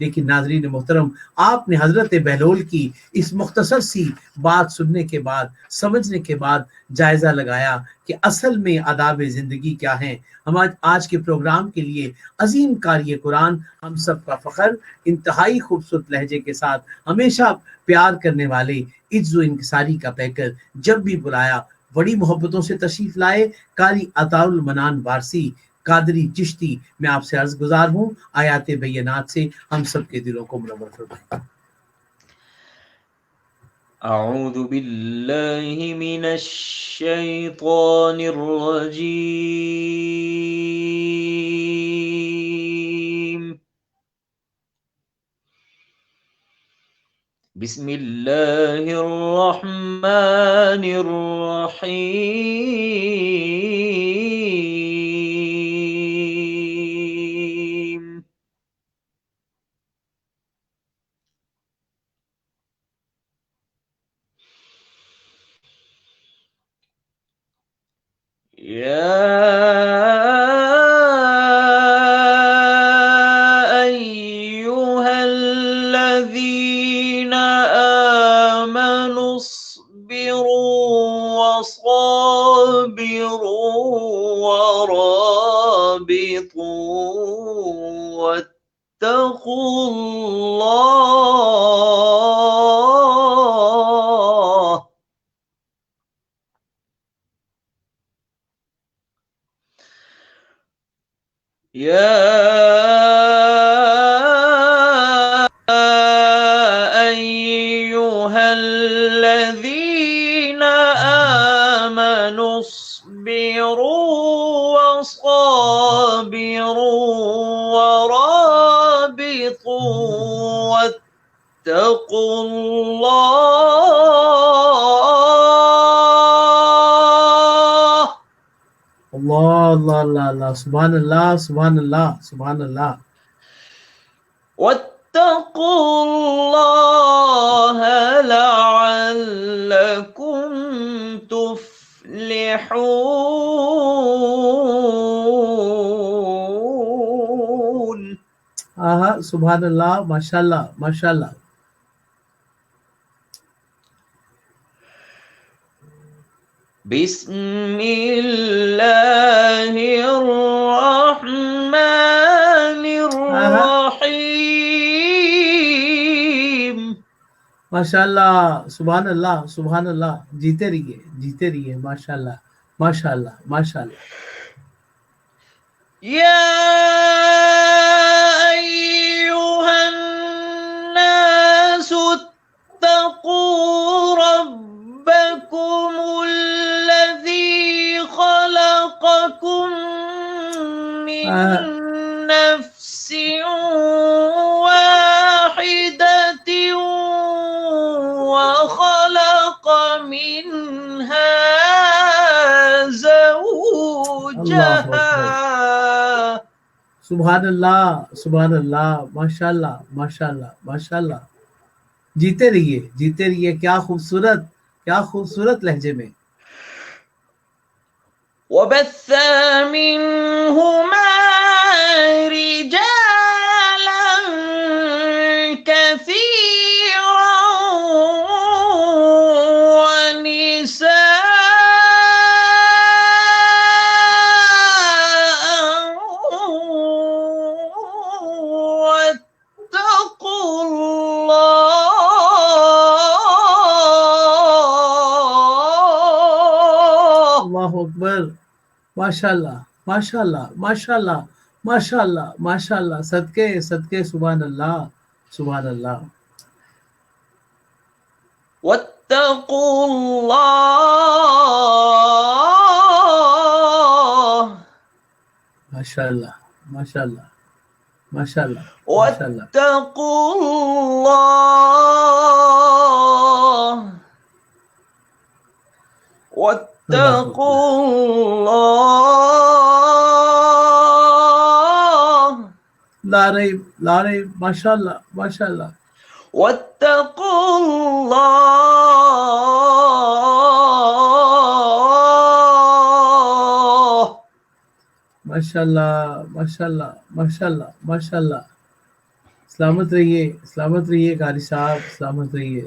لیکن ناظرین محترم، آپ نے حضرت بہلول کی اس مختصر سی بات سننے کے بعد، سمجھنے کے بعد جائزہ لگایا کہ اصل میں آداب زندگی کیا ہیں۔ ہم آج کے پروگرام کے لیے عظیم قاری قرآن، ہم سب کا فخر، انتہائی خوبصورت لہجے کے ساتھ ہمیشہ پیار کرنے والے، عز و انکساری کا پیکر، جب بھی بلایا بڑی محبتوں سے تشریف لائے، قاری عطاء المنان وارسی قادری چشتی، میں آپ سے عرض گزار ہوں آیات بینات سے ہم سب کے دلوں کو منور فرمائیں۔ اعوذ باللہ من الشیطان الرجیم، بسم اللہ الرحمن الرحیم۔ واتقوا الله أيها الذين آمنوا اصبروا وصابروا ورابطوا واتقوا الله۔ اللہ اللہ اللہ اللہ، سبحان اللہ سبحان اللہ سبحان اللہ۔ واتقوا الله لعلكم تفلحون۔ سبحان اللہ، ماشاء اللہ ماشاء اللہ۔ بسم اللہ الرحمن الرحیم۔ ماشاء اللہ، سبحان اللہ سبحان اللہ، جیتے رہیے جیتے رہیے، ماشاء اللہ ماشاء اللہ ماشاء اللہ۔ یا ایھا الناس اتقوا ربکم الذی خلقکم من نفس واحدة وخلق منها زوجها۔ سبحان اللہ سبحان اللہ، ماشاء اللہ ماشاء اللہ ماشاء اللہ، جیتے رہیے، کیا خوبصورت لہجے میں۔ وبث منهما رجالا كثيرا ونساء واتقوا الله۔ اللہ اکبر، ماشاء اللہ ماشاء اللہ ماشاء اللہ ماشاء اللہ ماشاء اللہ، صدقے سبحان اللہ سبحان اللہ۔ واتقوا الله، ماشاء اللہ ماشاء اللہ ماشاء اللہ ماشاء اللہ۔ واتقوا الله، واتقوا الله، لا ریب، ماشاء اللہ ماشاء اللہ۔ واتقوا الله، ماشاء اللہ ماشاء اللہ ماشاء اللہ ماشاء اللہ۔ سلامت رہیے قاری صاحب، سلامت رہیے.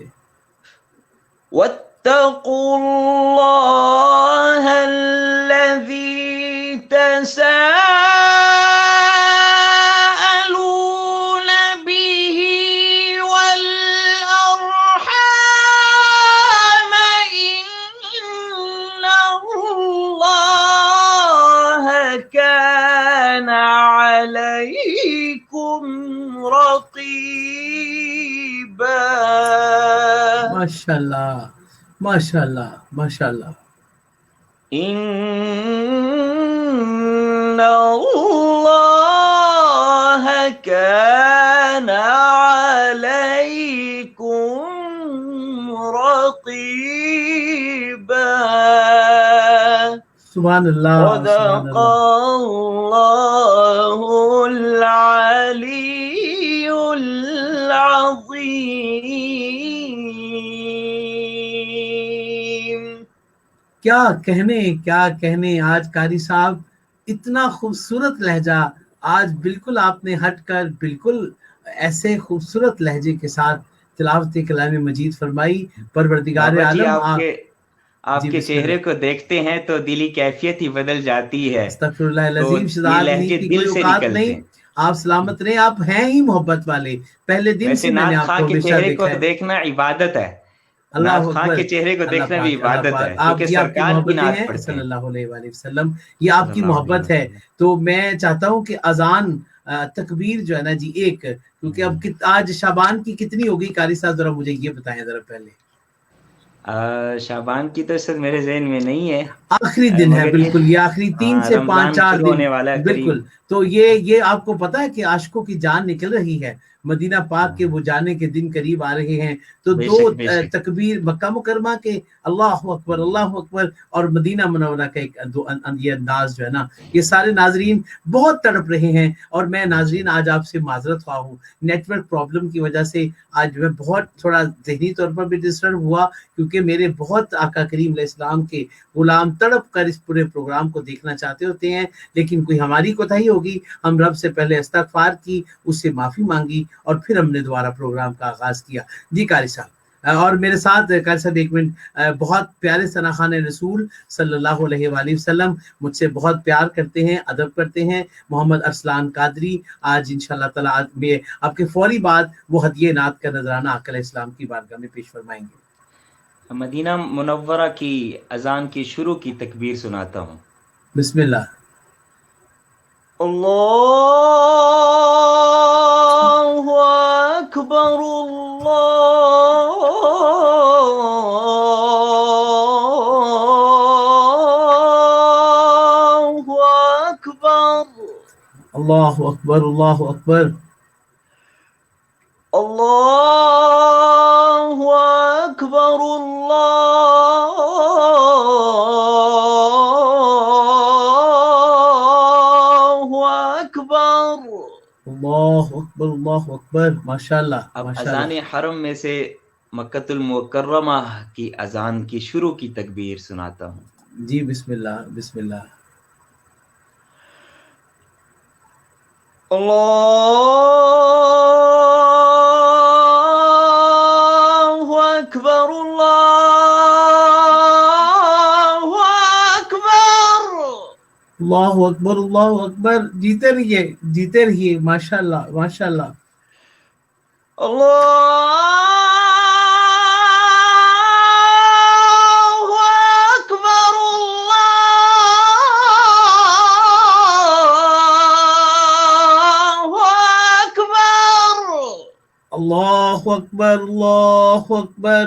واتقوا الله الذي تساءلون به والأرحام إن الله كان عليكم رقيبا. ماشاءاللہ ماشاءاللہ ماشاءاللہ. إن الله كان عليكم رقيبا. سبحان اللہ سبحان صدق اللہ. الله العلي العظيم. کیا کہنے آج قاری صاحب اتنا خوبصورت لہجہ. آج بالکل آپ نے ہٹ کر بالکل ایسے خوبصورت لہجے کے ساتھ تلاوت کلام مجید فرمائی. پروردگار بابا جی عالم آپ جی کے بسم چہرے اللہ. کو دیکھتے ہیں تو دلی کیفیت ہی بدل جاتی ہے. استغفر اللہ تو العظیم. یہ شذاذ لہجے نہیں کی دل کوئی سے اوقات نکلتے نہیں. ہیں. آپ سلامت رہیں. آپ ہیں ہی محبت والے. پہلے دن ویسے سے میں نے نعت آپ خواں کو کے ہمیشہ چہرے کو دیکھا ہے. دیکھنا عبادت ہے. اللہ نعت خواں اکبر. کے چہرے کو اللہ دیکھنا بھی پاک اللہ عبادت پاک ہے آپ کیونکہ یہ آپ کی سرکار کی محبتیں نعت ہیں پڑھتے صلی ہیں اللہ علیہ وآلہ وسلم. یہ آپ صلی کی اللہ علیہ محبت ہے. وسلم. تو میں چاہتا ہوں کہ اذان تکبیر جو ہے نا جی ایک، کیونکہ اب آج شابان کی کتنی ہوگی قاری صاحب ذرا مجھے یہ بتائیں ذرا پہلے. شعبان کی تو سر میرے ذہن میں نہیں ہے آخری دن ہے مگر بالکل. یہ آخری 3 سے 5 رمضان 4 شروع دن ہونے والا ہے بالکل. قریب. تو یہ آپ کو پتا ہے کہ عاشقوں کی جان نکل رہی ہے. مدینہ پاک کے وہ جانے کے دن قریب آ رہے ہیں. تو بے دو شک بے شک. تکبیر مکہ مکرمہ کے اللہ اکبر اور مدینہ منورہ کا ایک یہ انداز جو ہے نا، یہ سارے ناظرین بہت تڑپ رہے ہیں. اور میں ناظرین آج آپ سے معذرت خواہ ہوں، نیٹ ورک پرابلم کی وجہ سے آج میں بہت تھوڑا ذہنی طور پر بھی ڈسٹرب ہوا، کیونکہ میرے بہت آقا کریم علیہ السلام کے غلام تڑپ کر اس پورے پروگرام کو دیکھنا چاہتے ہوتے ہیں، لیکن کوئی ہماری کوتاہی ہوگی. ہم رب سے پہلے استغفار کی، اس سے معافی مانگی، اور پھر ہم نے دوبارہ پروگرام کا آغاز کیا. جی قاری صاحب. اور میرے ساتھ قاری صاحب ایک منٹ، بہت پیارے ثنا خان رسول صلی اللہ علیہ وآلہ وسلم مجھ سے بہت پیار کرتے ہیں، ادب کرتے ہیں، محمد ارسلان قادری. آج انشاءاللہ تعالی میں آپ کے فوری بعد وہ ہدیہ نعت کا نذرانہ آقا علیہ السلام کی بارگاہ میں پیش فرمائیں گے. مدینہ منورہ کی اذان کی شروع کی تکبیر سناتا ہوں. بسم اللہ. اللہ اکبر اللہ اکبر. اللہ اکبر اللہ اکبر. اللہ اکبر اللہ اکبر. اللہ اکبر اللہ اکبر. ماشاءاللہ اب ماشاءاللہ. اذان حرم میں سے مکۃ المکرمہ کی اذان کی شروع کی تکبیر سناتا ہوں. جی بسم اللہ بسم اللہ. اللہ اکبر اللہ اکبر. اللہ اکبر اللہ اکبر. جیتے رہیے ماشاءاللہ ماشاءاللہ. اللہ اکبر اللہ اکبر. اللہ اکبر اللہ اکبر.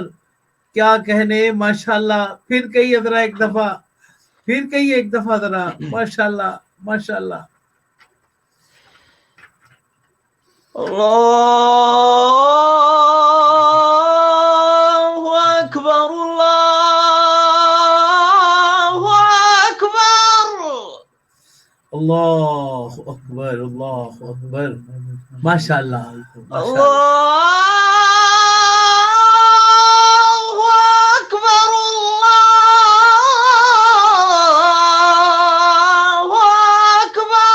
کیا کہنے ماشاءاللہ. پھر کہیے ذرا ایک دفعہ، ذرا. ماشاءاللہ ماشاءاللہ. اللہ اکبر اللہ اکبر. اللہ اکبر اللہ اکبر. ماشاءاللہ ماشاءاللہ. اللہ اکبر اللہ اکبر.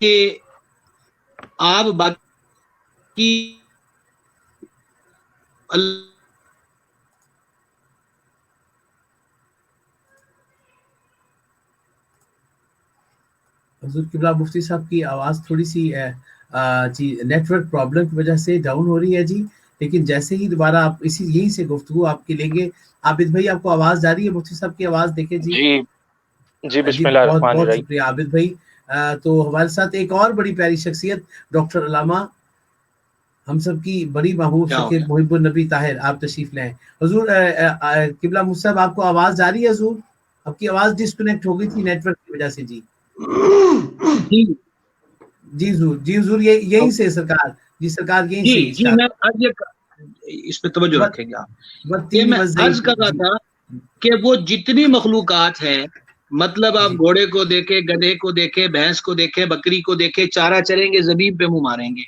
کہ آپ باقی حضور قبلہ مفتی صاحب کی آواز تھوڑی سی جی نیٹ ورک پرابلم کی وجہ سے ڈاؤن ہو رہی ہے جی، لیکن جیسے ہی دوبارہ آپ اسی یہیں سے گفتگو آپ کی لیں گے۔ عابد بھائی آپ کو آواز جا رہی ہے؟ مفتی صاحب کی آواز دیکھیں جی۔ جی بسم جی اللہ بہت الرحمن بہت الرحیم۔ شکریہ عابد بھائی۔ تو ہمارے ساتھ ایک اور بڑی پیاری شخصیت ڈاکٹر علامہ، ہم سب کی بڑی محبوب شکیل محب النبی طاہر، آپ تشریف لائیں۔ حضور قبلہ مفتی صاحب آپ کو آواز جا رہی ہے؟ حضور آپ کی آواز ڈسکنیکٹ ہو گئی تھی نیٹ ورک کی وجہ سے جی۔ جی حضور، جی حضور یہیں سے سرکار، جی سرکار یہیں سے جی میں اس پہ توجہ رکھیں گے آپ۔ یہ میں عرض کر رہا تھا کہ وہ جتنی مخلوقات ہیں، مطلب آپ گھوڑے کو دیکھے، گدھے کو دیکھے، بھینس کو دیکھے، بکری کو دیکھے، چارہ چریں گے زمین پہ منہ ماریں گے،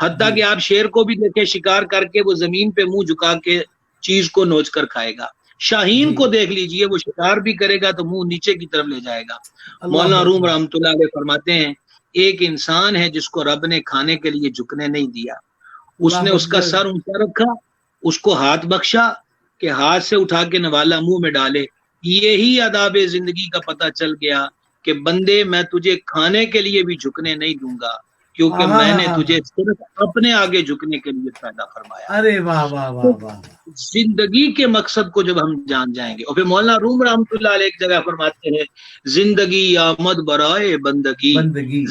حتیٰ کہ آپ شیر کو بھی دیکھے شکار کر کے وہ زمین پہ منہ جھکا کے چیز کو نوچ کر کھائے گا۔ شاہین کو دیکھ لیجئے، وہ شکار بھی کرے گا تو منہ نیچے کی طرف لے جائے گا۔ مولانا روم رحمۃ اللہ علیہ فرماتے ہیں ایک انسان ہے جس کو رب نے کھانے کے لیے جھکنے نہیں دیا، اس نے اس کا سر اونچا رکھا، اس کو ہاتھ بخشا کہ ہاتھ سے اٹھا کے نوالا منہ میں ڈالے۔ یہی آداب زندگی کا پتہ چل گیا کہ بندے میں تجھے کھانے کے لیے بھی جھکنے نہیں دوں گا، کیونکہ میں نے تجھے صرف اپنے آگے جھکنے کے لیے پیدا فرمایا۔ ارے واہ واہ واہ واہ۔ زندگی کے مقصد کو جب ہم جان جائیں گے، اور پھر مولانا روم رحمۃ اللہ علیہ ایک جگہ فرماتے ہیں زندگی آمد برائے بندگی،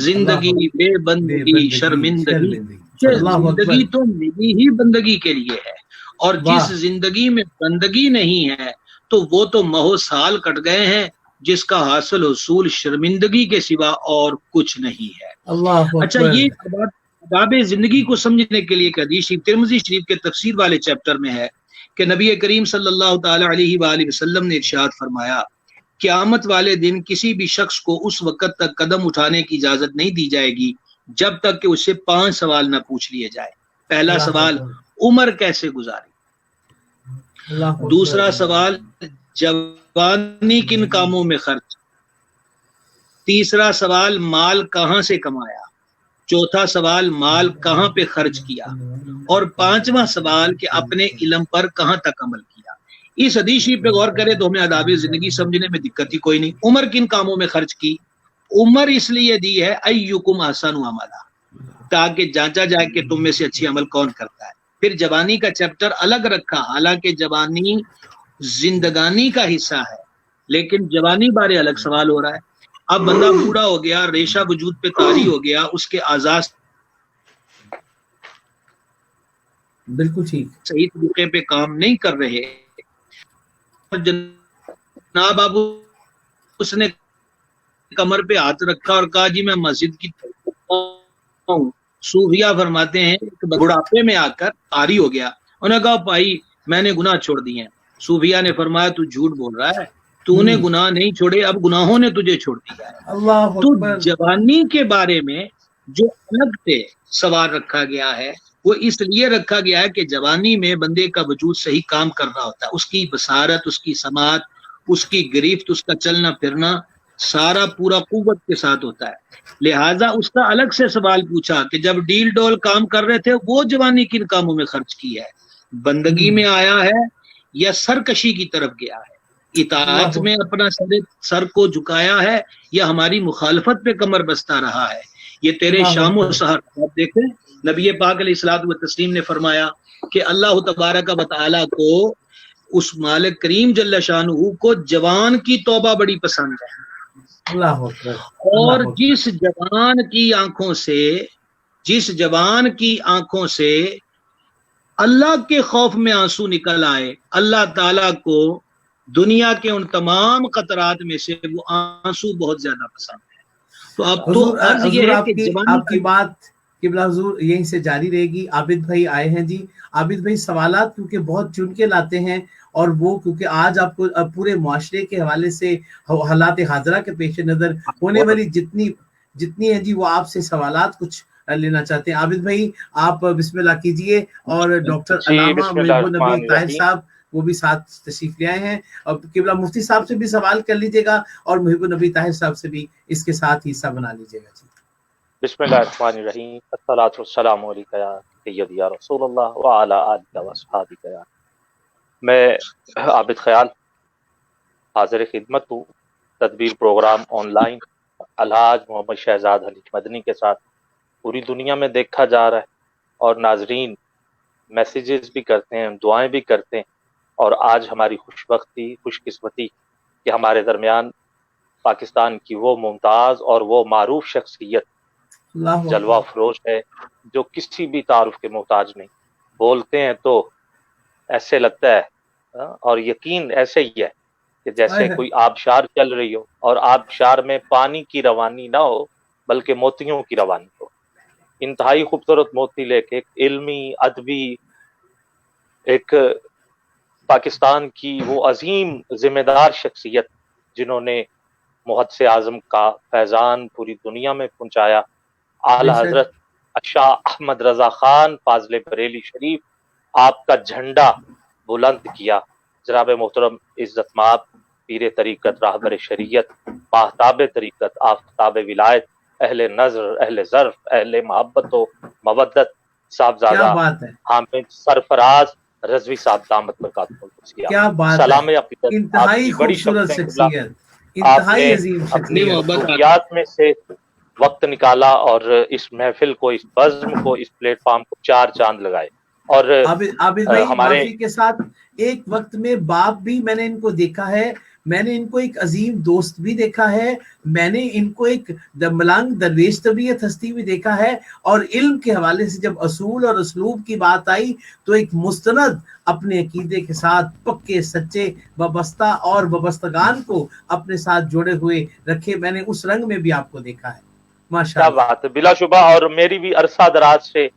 زندگی بے بندگی شرمندگی۔ زندگی تو ملی ہی بندگی کے لیے ہے، اور جس زندگی میں بندگی نہیں ہے تو وہ تو مہو سال کٹ گئے ہیں، جس کا حاصل حصول شرمندگی کے سوا اور کچھ نہیں ہے۔ اچھا، یہ آداب زندگی کو سمجھنے کے لیے حدیث شریف ترمذی شریف کے تفسیر والے چیپٹر میں ہے کہ نبی کریم صلی اللہ تعالی علیہ وآلہ وسلم نے ارشاد فرمایا قیامت والے دن کسی بھی شخص کو اس وقت تک قدم اٹھانے کی اجازت نہیں دی جائے گی جب تک کہ اس سے 5 سوال نہ پوچھ لیے جائے۔ پہلا سوال عمر کیسے گزاری، دوسرا سوال جوانی کن کاموں میں خرچ، تیسرا سوال مال کہاں سے کمایا، چوتھا سوال مال کہاں پہ خرچ کیا، اور 5واں سوال کہ اپنے علم پر کہاں تک عمل کیا۔ اس حدیث پہ غور کرے تو ہمیں آداب زندگی سمجھنے میں دقت ہی کوئی نہیں۔ عمر کن کاموں میں خرچ کی؟ عمر اس لیے دی ہے ایکم احسن عملا، تاکہ جانچا جائے کہ تم میں سے اچھی عمل کون کرتا ہے۔ پھر جوانی کا چیپٹر الگ رکھا، حالانکہ جوانی زندگانی کا حصہ ہے، لیکن جوانی بارے الگ سوال ہو رہا ہے۔ اب بندہ بوڑھا ہو گیا، ریشہ وجود پہ طاری ہو گیا، اس کے اعضاء بالکل ٹھیک صحیح طریقے پہ کام نہیں کر رہے، جناب اب اس نے کمر پہ ہاتھ رکھا اور کہا جی میں مسجد کی ہوں۔ صوفیہ فرماتے ہیں کہ بڑھاپے میں آ کر طاری ہو گیا، انہوں نے کہا بھائی میں نے گناہ چھوڑ دیے ہیں۔ صوفیہ نے فرمایا تو جھوٹ بول رہا ہے، تو نے گناہ نہیں چھوڑے، اب گناہوں نے تجھے چھوڑ دیا ہے۔ تو جوانی کے بارے میں جو الگ سے سوال رکھا گیا ہے وہ اس لیے رکھا گیا ہے کہ جوانی میں بندے کا وجود صحیح کام کر رہا ہوتا ہے، اس کی بصارت، اس کی سماعت، اس کی گرفت، اس کا چلنا پھرنا سارا پورا قوت کے ساتھ ہوتا ہے۔ لہٰذا اس کا الگ سے سوال پوچھا کہ جب ڈیل ڈول کام کر رہے تھے وہ جوانی کن کاموں میں خرچ کی ہے، بندگی میں آیا ہے یا سرکشی کی طرف گیا ہے، اطاعت میں اپنا سر کو جھکایا ہے یا ہماری مخالفت پہ کمر بستہ رہا ہے۔ یہ تیرے شام و سحر آپ دیکھیں، نبی پاک علیہ الصلوۃ والتسلیم نے فرمایا کہ اللہ تبارک و تعالیٰ کو اس مالک کریم جل شانہ کو جوان کی توبہ بڑی پسند ہے، اور جس جوان کی آنکھوں سے اللہ کے خوف میں آنسو نکل آئے، اللہ تعالیٰ کو دنیا کے ان تمام قطرات میں سے وہ آنسو بہت زیادہ پسند ہے۔ تو اب تو عرض یہ ہے کہ آپ کی بات قبلہ حضور یہیں سے جاری رہے گی۔ عابد بھائی آئے ہیں جی۔ عابد بھائی سوالات کیونکہ بہت چن کے لاتے ہیں، اور وہ کیونکہ آج آپ کو پورے معاشرے کے حوالے سے حالات حاضرہ کے پیش نظر ہونے والی جتنی ہیں جی وہ آپ سے سوالات کچھ لینا چاہتے ہیں۔ عابد بھائی آپ بسم اللہ کیجئے، اور ڈاکٹر علامہ محب النبی طاہر صاحب وہ بھی ساتھ تشریف لے آئے ہیں، اور قبلہ مفتی صاحب سے بھی سوال کر لیجیے گا، اور محب النبی طاہر صاحب سے بھی اس کے ساتھ حصہ بنا لیجیے گا جی۔ بسم اللہ الرحمن الرحیم، الصلاۃ والسلام علیک یا سیدی یا رسول اللہ وعلی آلہ واصحابہ یا۔ میں عابد خیال حاضر خدمت ہوں تدبیر پروگرام آن لائن الحاج محمد شہزاد علی مدنی کے ساتھ پوری دنیا میں دیکھا جا رہا ہے، اور ناظرین میسیجز بھی کرتے ہیں، دعائیں بھی کرتے ہیں، اور آج ہماری خوش قسمتی کہ ہمارے درمیان پاکستان کی وہ ممتاز اور وہ معروف شخصیت جلوہ افروز ہے جو کسی بھی تعارف کے محتاج نہیں، بولتے ہیں تو ایسے لگتا ہے اور یقین ایسے ہی ہے کہ جیسے کوئی آبشار چل رہی ہو اور آبشار میں پانی کی روانی نہ ہو بلکہ موتیوں کی روانی ہو۔ انتہائی خوبصورت موتی لے کے ایک علمی ادبی ایک پاکستان کی وہ عظیم ذمہ دار شخصیت جنہوں نے محدث اعظم کا فیضان پوری دنیا میں پہنچایا، اعلی حضرت شاہ احمد رضا خان فاضل بریلی شریف، آپ کا جھنڈا بلند کیا۔ جناب محترم عزت مآب پیر طریقت راہبر شریعت ماہتاب طریقت آفتاب ولایت اہل نظر اہل ظرف اہل محبت و مودت صاحبزادہ حامد سرفراز رضوی صاحب دامت برکاتہ القدسیہ، سلام عقیدت، انتہائی خوبصورت شخصیت، انتہائی عظیم اپنی مصروفیات میں سے وقت نکالا اور اس محفل کو، اس بزم کو، اس پلیٹ فارم کو چار چاند لگائے۔ اور عابد بھائی معافی کے ساتھ ایک وقت میں باپ بھی میں نے ان کو دیکھا ہے، میں نے ان کو ایک عظیم دوست بھی دیکھا ہے، میں نے ان کو ایک ملنگ درویش طبیعت ہستی بھی دیکھا ہے، اور علم کے حوالے سے جب اصول اور اسلوب کی بات آئی تو ایک مستند اپنے عقیدے کے ساتھ پکے سچے وابستہ اور وابستگان کو اپنے ساتھ جوڑے ہوئے رکھے، میں نے اس رنگ میں بھی آپ کو دیکھا ہے۔ ماشاء اللہ، بات ہے بلا شبہ، اور میری بھی عرصہ دراز سے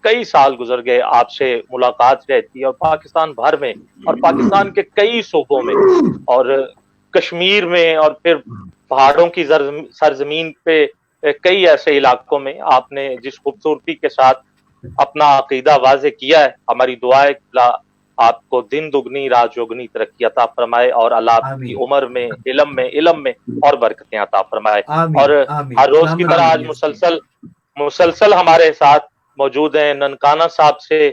کئی سال گزر گئے آپ سے ملاقات رہتی ہے، اور پاکستان بھر میں اور پاکستان کے کئی صوبوں میں اور کشمیر میں اور پھر پہاڑوں کی سرزمین پہ کئی ایسے علاقوں میں آپ نے جس خوبصورتی کے ساتھ اپنا عقیدہ واضح کیا ہے، ہماری دعا ہے کہ آپ کو دن دگنی رات چوگنی ترقی عطا فرمائے، اور اللہ آپ کی عمر میں علم میں اور برکتیں عطا فرمائے۔ اور ہر روز کی طرح آج مسلسل ہمارے ساتھ موجود ہیں ننکانہ صاحب سے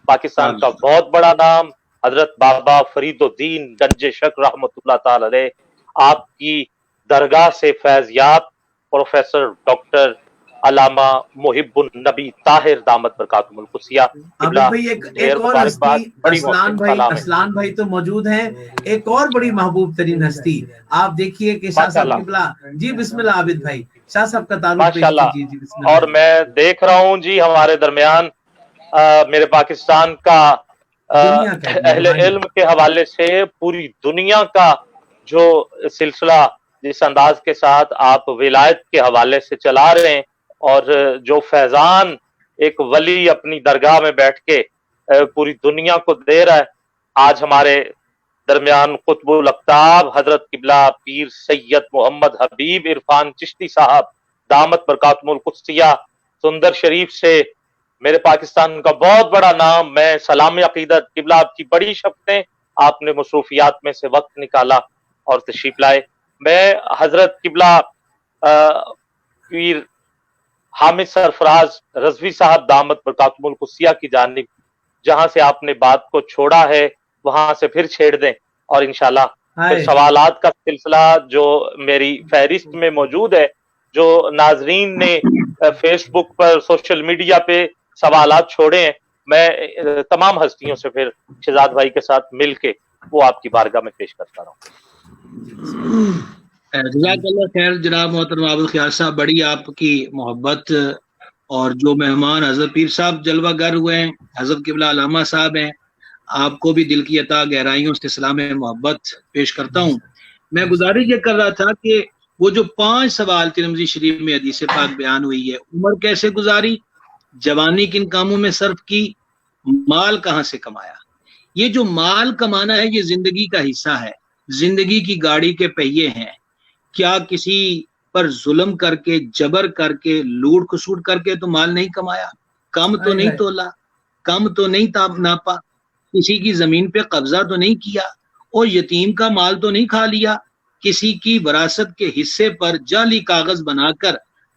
پاکستان کا بہت بڑا نام حضرت بابا فرید الدین گنج شک رحمۃ اللہ تعالی علیہ، آپ کی درگاہ سے فیض یاب پروفیسر ڈاکٹر علامہ محب النبی طاہر دامت برکاتہم القدسیہ۔ ایک اور ہستی اسلان بھائی تو موجود ہیں، ایک اور بڑی محبوب ترین ہستی آپ دیکھیے کہ شاہ صاحب قبلہ، جی بسم اللہ عابد بھائی، شاہ صاحب کا تعلق ماشاءاللہ۔ اور میں دیکھ رہا ہوں جی ہمارے درمیان میرے پاکستان کا اہل علم کے حوالے سے پوری دنیا کا جو سلسلہ جس انداز کے ساتھ آپ ولایت کے حوالے سے چلا رہے ہیں، اور جو فیضان ایک ولی اپنی درگاہ میں بیٹھ کے پوری دنیا کو دے رہا ہے، آج ہمارے درمیان قطب الاقطاب حضرت قبلہ پیر سید محمد حبیب عرفان چشتی صاحب دامت برکاتہم القدسیہ سندر شریف سے میرے پاکستان کا بہت بڑا نام، میں سلام عقیدت قبلہ آپ کی بڑی شفقتیں، آپ نے مصروفیات میں سے وقت نکالا اور تشریف لائے۔ میں حضرت قبلہ پیر حامد سرفراز رضوی صاحب دامت برکاتہم القدسیہ کی جانب جہاں سے آپ نے بات کو چھوڑا ہے وہاں سے پھر چھیڑ دیں، اور انشاءاللہ پھر سوالات کا سلسلہ جو میری فہرست میں موجود ہے، جو ناظرین نے فیس بک پر سوشل میڈیا پہ سوالات چھوڑے ہیں، میں تمام ہستیوں سے پھر شہزاد بھائی کے ساتھ مل کے وہ آپ کی بارگاہ میں پیش کرتا رہا ہوں۔ جزاک اللہ خیر جناب محترم عابد خیال صاحب، بڑی آپ کی محبت، اور جو مہمان حضرت پیر صاحب جلوہ گر ہوئے ہیں، حضرت قبلہ علامہ صاحب ہیں، آپ کو بھی دل کی عطا گہرائیوں سے سلام محبت پیش کرتا ہوں۔ میں گزارش یہ کر رہا تھا کہ وہ جو 5 سوال ترمذی شریف میں حدیث پاک بیان ہوئی ہے، عمر کیسے گزاری، جوانی کن کاموں میں صرف کی، مال کہاں سے کمایا۔ یہ جو مال کمانا ہے یہ زندگی کا حصہ ہے، زندگی کی گاڑی کے پہیے ہیں۔ کیا کسی پر ظلم کر کے، جبر کر کے، لوٹ کھسوٹ کر کے تو مال نہیں کمایا، کم تو نہیں تولا، کم تو نہیں ناپا، کسی کی زمین پہ قبضہ تو نہیں کیا، اور یتیم کا مال تو نہیں کھا لیا، کسی کی وراثت کے حصے پر جعلی کاغذ بنا کر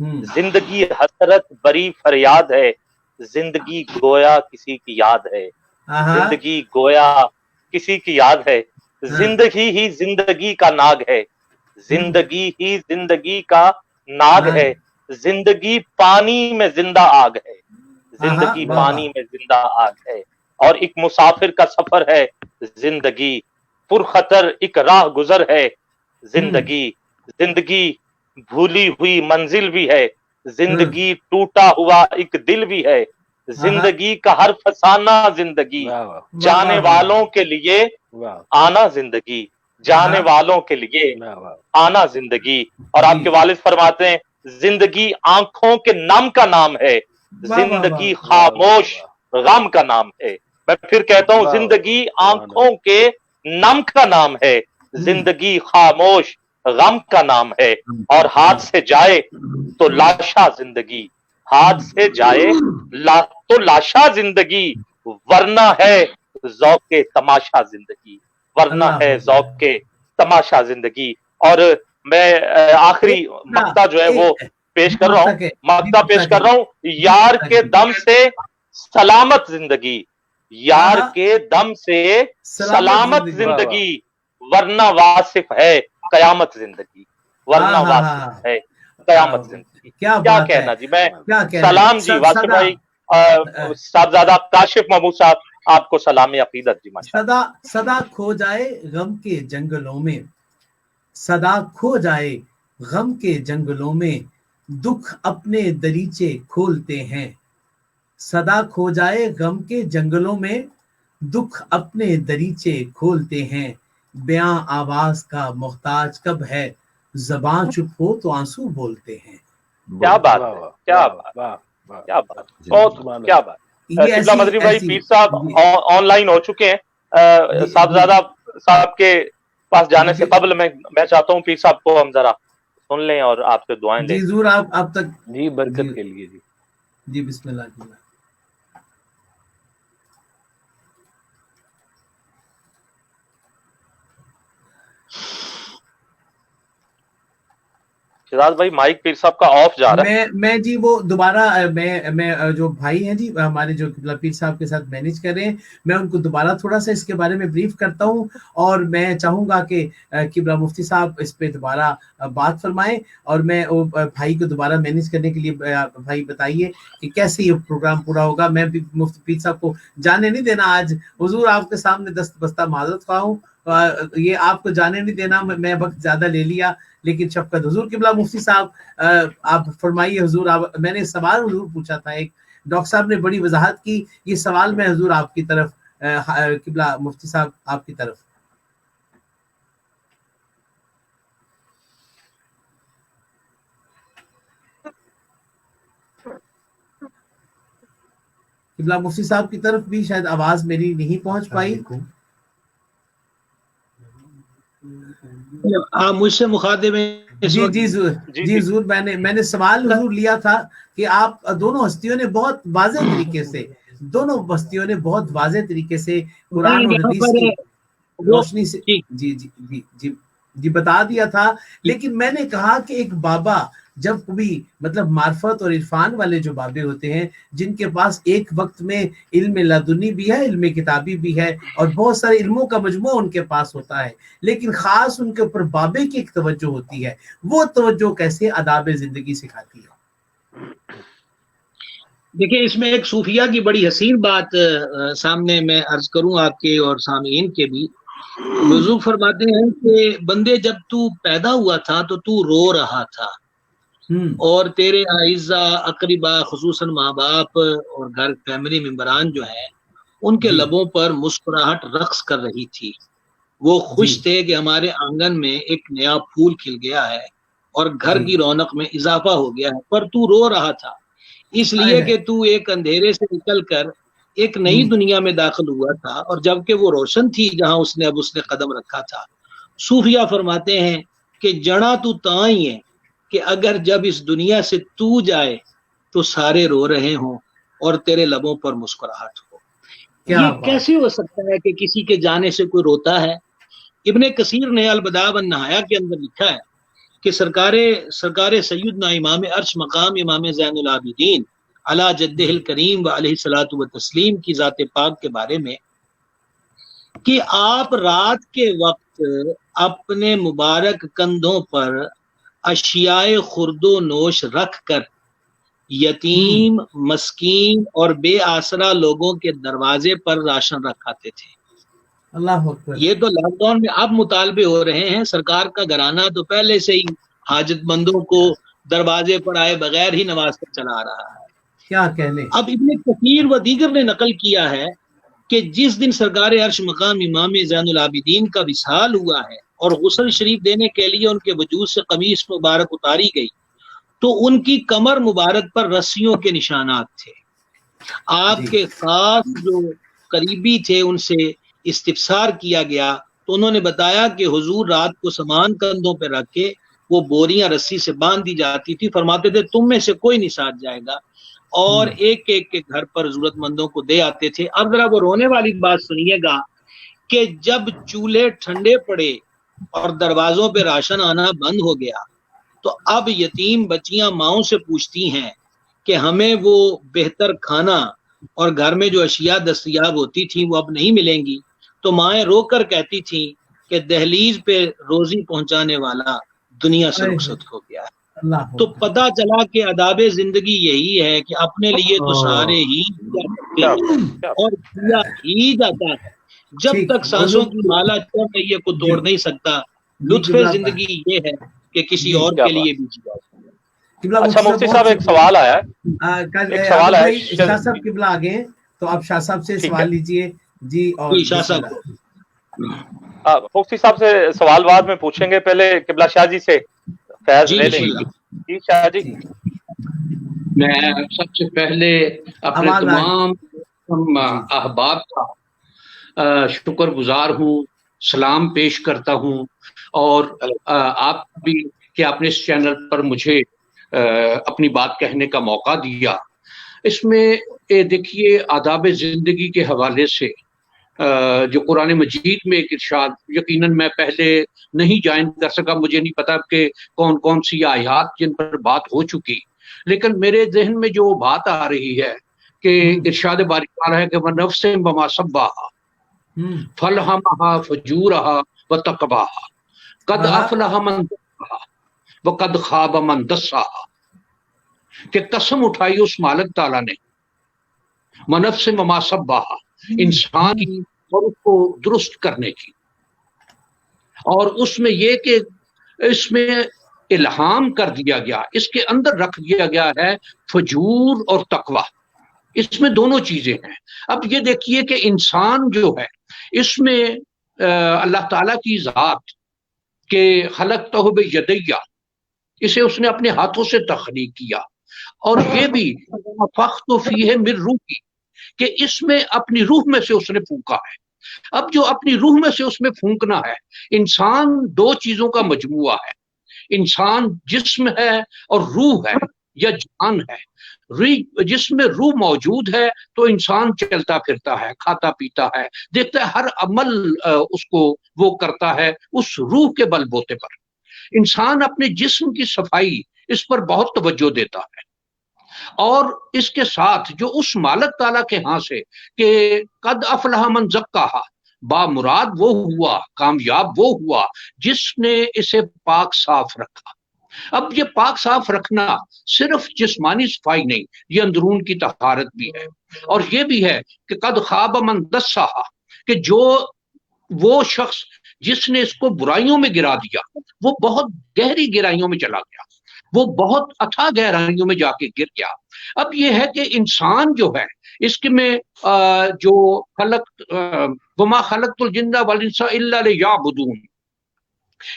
زندگی حسرت بری فریاد ہے، زندگی گویا کسی کی یاد ہے، زندگی گویا کسی کی یاد ہے، زندگی ہی زندگی کا ناگ ہے، زندگی ہی زندگی کا ناگ ہے، زندگی پانی میں زندہ آگ ہے، زندگی پانی میں زندہ آگ ہے، اور ایک مسافر کا سفر ہے زندگی، پرخطر ایک راہ گزر ہے زندگی، زندگی بھولی ہوئی منزل بھی ہے، زندگی ٹوٹا ہوا ایک دل بھی ہے، زندگی کا ہر فسانہ زندگی، جانے والوں کے لیے آنا زندگی، جانے والوں کے لیے آنا زندگی۔ اور آپ کے والد فرماتے ہیں زندگی آنکھوں کے نم کا نام ہے، زندگی خاموش غم کا نام ہے۔ میں پھر کہتا ہوں زندگی آنکھوں کے نم کا نام ہے، زندگی خاموش غم کا نام ہے، اور ہاتھ سے جائے تو لاشا زندگی، ہاتھ سے جائے تو لاشا زندگی، ورنہ ہے ذوق تماشا زندگی، ورنہ ہے ذوق کے تماشا زندگی۔ اور میں آخری مقطع جو ہے وہ پیش کر رہا ہوں، مقطع پیش کر رہا ہوں، یار کے دم سے سلامت زندگی، یار کے دم سے سلامت زندگی، ورنہ واصف ہے قیامت زندگی، ورنہ واصف ہے قیامت زندگی۔ کیا کہنا جی، میں سلام جی واصف بھائی، صاحبزادہ کاشف محمود صاحب، آپ کو سلام عقیدت جی۔ صدا صدا کھو جائے غم کے جنگلوں میں، صدا کھو جائے غم کے جنگلوں میں، دکھ اپنے دریچے کھولتے ہیں، صدا کھو جائے غم کے جنگلوں میں، دکھ اپنے دریچے کھولتے ہیں، بیاں آواز کا محتاج کب ہے، زباں چپ ہو تو آنسو بولتے ہیں۔ کیا بات ہے، کیا بات، کیا بات، بہت کیا بات۔ قبلہ مدنی بھائی پیر صاحب آن لائن ہو چکے ہیں، صاحبزادہ صاحب کے پاس جانے سے قبل میں چاہتا ہوں پیر صاحب کو ہم ذرا سن لیں اور آپ سے دعائیں لیں۔ جی ضرور، آپ تک جی برکت کے لیے جی بسم اللہ۔ شہزاد بھائی مائک پیر صاحب کا آف جا رہا ہے۔ میں جی وہ دوبارہ میں جو بھائی ہیں جی ہمارے جو پیر صاحب کے ساتھ مینیج کر رہے ہیں، میں ان کو دوبارہ تھوڑا سا اس کے بارے میں بریف کرتا ہوں، اور میں چاہوں گا کہ قبلہ مفتی صاحب اس پہ دوبارہ بات فرمائیں، اور میں بھائی کو دوبارہ مینیج کرنے کے لیے بھائی بتائیے کہ کیسے یہ پروگرام پورا ہوگا۔ میں بھی مفتی پیر صاحب کو جانے نہیں دینا، آج حضور آپ کے سامنے دست بستہ معذرت خواہ ہوں، یہ آپ کو جانے نہیں دینا، میں وقت زیادہ لے لیا، لیکن شفقت حضور قبلہ مفتی صاحب آپ فرمائیے حضور۔ میں نے سوال حضور پوچھا تھا، ایک ڈاکٹر صاحب نے بڑی وضاحت کی، یہ سوال میں حضور آپ کی طرف، قبلہ مفتی صاحب آپ کی طرف۔ قبلہ مفتی صاحب کی طرف بھی شاید آواز میری نہیں پہنچ پائی۔ آپ مجھ سے مخاطب ہیں؟ جی ضرور، میں نے سوال حضور لیا تھا کہ آپ دونوں ہستیوں نے بہت واضح طریقے سے قرآن اور حدیث کی روشنی سے جی بتا دیا تھا، لیکن میں نے کہا کہ ایک بابا جب بھی مطلب معرفت اور عرفان والے جو بابے ہوتے ہیں، جن کے پاس ایک وقت میں علم لدنی بھی ہے، علم کتابی بھی ہے، اور بہت سارے علموں کا مجموعہ ان کے پاس ہوتا ہے، لیکن خاص ان کے اوپر بابے کی ایک توجہ ہوتی ہے، وہ توجہ کیسے آداب زندگی سکھاتی ہے؟ دیکھیں اس میں ایک صوفیہ کی بڑی حسین بات سامنے میں عرض کروں آپ کے اور سامعین کے بھی۔ حضور فرماتے ہیں کہ بندے جب تو پیدا ہوا تھا تو تو رو رہا تھا، اور تیرے اعزاء اقربا خصوصاً ماں باپ اور گھر فیملی ممبران جو ہیں ان کے لبوں پر مسکراہٹ رقص کر رہی تھی، وہ خوش تھے کہ ہمارے آنگن میں ایک نیا پھول کھل گیا ہے اور گھر کی رونق میں اضافہ ہو گیا ہے، پر تو رو رہا تھا اس لیے کہ تو ایک اندھیرے سے نکل کر ایک نئی دنیا میں داخل ہوا تھا، اور جبکہ وہ روشن تھی جہاں اس نے قدم رکھا تھا۔ صوفیہ فرماتے ہیں کہ جڑاں تو تائیں ہے کہ اگر جب اس دنیا سے تو جائے تو سارے رو رہے ہوں اور تیرے لبوں پر مسکراہٹ ہو۔ یہ کیسے ہو سکتا ہے کہ کسی کے جانے سے کوئی روتا ہے؟ ابن کثیر نے البداء والنہایہ کے اندر لکھا ہے کہ سرکار سیدنا امام عرش مقام امام زین العابدین علی جدہ الکریم و علیہ الصلوۃ والتسلیم کی ذات پاک کے بارے میں کہ آپ رات کے وقت اپنے مبارک کندھوں پر اشیاء خرد و نوش رکھ کر یتیم، مسکین اور بے آسرا لوگوں کے دروازے پر راشن رکھاتے تھے۔ اللہ اکبر۔ یہ تو لاک ڈاؤن میں اب مطالبے ہو رہے ہیں، سرکار کا گھرانہ تو پہلے سے ہی حاجت مندوں کو دروازے پر آئے بغیر ہی نواز کر چلا رہا ہے۔ کیا کہنے۔ اب ابن کثیر و دیگر نے نقل کیا ہے کہ جس دن سرکار عرش مقام امام زین العابدین کا وصال ہوا ہے اور غسل شریف دینے کے لیے ان کے وجود سے قمیص مبارک اتاری گئی تو ان کی کمر مبارک پر رسیوں کے نشانات تھے۔ آپ کے خاص جو قریبی تھے ان سے استفسار کیا گیا تو انہوں نے بتایا کہ حضور رات کو سامان کندھوں پہ رکھ کے وہ بوریاں رسی سے باندھ دی جاتی تھی، فرماتے تھے تم میں سے کوئی نہیں ساتھ جائے گا، اور ایک ایک کے گھر پر ضرورت مندوں کو دے آتے تھے۔ اب ذرا وہ رونے والی بات سنیے گا کہ جب چولہے ٹھنڈے پڑے اور دروازوں پہ راشن آنا بند ہو گیا تو اب یتیم بچیاں ماؤں سے پوچھتی ہیں کہ ہمیں وہ بہتر کھانا اور گھر میں جو اشیاء دستیاب ہوتی تھیں وہ اب نہیں ملیں گی، تو مائیں رو کر کہتی تھیں کہ دہلیز پہ روزی پہنچانے والا دنیا سے رخصت ہو گیا ہے۔ تو پتہ چلا کہ آداب زندگی یہی ہے کہ اپنے لیے تو سارے ہی اور کیا ہی جاتا ہے، جب تک سانسوں کی مالا چڑھ رہی ہے کوئی توڑ نہیں سکتا۔ لطف زندگی یہ ہے کہ کسی اور کے لیے بھی جیا۔ اچھا مفتی صاحب ایک سوال آیا ہے، شاہ صاحب قبلہ آگے ہیں تو آپ شاہ صاحب سے سوال لیجئے جی۔ اور شاہ صاحب مفتی صاحب سے سوال بعد میں پوچھیں گے، پہلے قبلہ شاہ جی سے فیض لے لیں گے۔ جی شاہ جی۔ میں سب سے پہلے اپنے تمام احباب کا شکر گزار ہوں، سلام پیش کرتا ہوں، اور آپ بھی کہ آپ نے اس چینل پر مجھے اپنی بات کہنے کا موقع دیا۔ اس میں دیکھیے آداب زندگی کے حوالے سے جو قرآن مجید میں ایک ارشاد، یقیناً میں پہلے نہیں جوائن کر سکا، مجھے نہیں پتا کہ کون کون سی آیات جن پر بات ہو چکی، لیکن میرے ذہن میں جو بات آ رہی ہے کہ ارشاد باری تعالیٰ ہے کہ وَنَفْسٍ وَمَا سَوَّاهَا فَأَلْهَمَهَا فُجُورَهَا وَتَقْوَاهَا قَدْ أَفْلَحَ مَنْ زَكَّاهَا وَقَدْ خَابَ مَنْ دَسَّاهَا، کہ قسم اٹھائی اس مالک تعالیٰ نے وَنَفْسٍ وَمَا سَوَّاهَا، انسان کی اور اس کو درست کرنے کی، اور اس میں یہ کہ اس میں الہام کر دیا گیا، اس کے اندر رکھ دیا گیا ہے فجور اور تقوی، اس میں دونوں چیزیں ہیں۔ اب یہ دیکھیے کہ انسان جو ہے اس میں اللہ تعالیٰ کی ذات کہ خلقتہ بیدیہ، اسے اس نے اپنے ہاتھوں سے تخلیق کیا، اور یہ بھی نفخت فیہ من روحی کہ اس میں اپنی روح میں سے اس نے پھونکا ہے۔ اب جو اپنی روح میں سے اس میں پھونکنا ہے، انسان دو چیزوں کا مجموعہ ہے، انسان جسم ہے اور روح ہے یا جان ہے۔ جسم میں روح موجود ہے تو انسان چلتا پھرتا ہے، کھاتا پیتا ہے، دیکھتا ہے، ہر عمل اس کو وہ کرتا ہے اس روح کے بل بوتے پر۔ انسان اپنے جسم کی صفائی اس پر بہت توجہ دیتا ہے، اور اس کے ساتھ جو اس مالک تعالیٰ کے ہاں سے کہ قد افلح من زکاہا، با مراد وہ ہوا، کامیاب وہ ہوا جس نے اسے پاک صاف رکھا۔ اب یہ پاک صاف رکھنا صرف جسمانی صفائی نہیں، یہ اندرون کی طہارت بھی ہے، اور یہ بھی ہے کہ قد خاب من دساہا، کہ جو وہ شخص جس نے اس کو برائیوں میں گرا دیا وہ بہت گہری گہرائیوں میں چلا گیا، وہ بہت اتھا گہرائیوں میں جا کے گر گیا۔ اب یہ ہے کہ انسان جو ہے اس کے میں جو وما خلقت الجن والانس الا لیعبدون،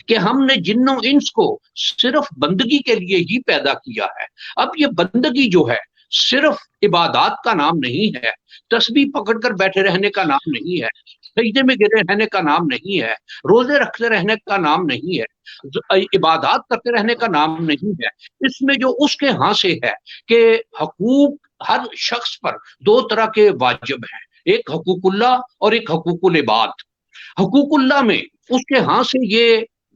کہ ہم نے جن و انس کو صرف بندگی کے لیے ہی پیدا کیا ہے۔ اب یہ بندگی جو ہے صرف عبادات کا نام نہیں ہے، تسبیح پکڑ کر بیٹھے رہنے کا نام نہیں ہے، سجدے میں گرے رہنے کا نام نہیں ہے، روزے رکھتے رہنے کا نام نہیں ہے، عبادات کرتے رہنے کا نام نہیں ہے۔ اس میں جو اس کے ہاں سے ہے کہ حقوق ہر شخص پر دو طرح کے واجب ہیں، ایک حقوق اللہ اور ایک حقوق العباد۔ حقوق اللہ میں اس کے ہاں سے یہ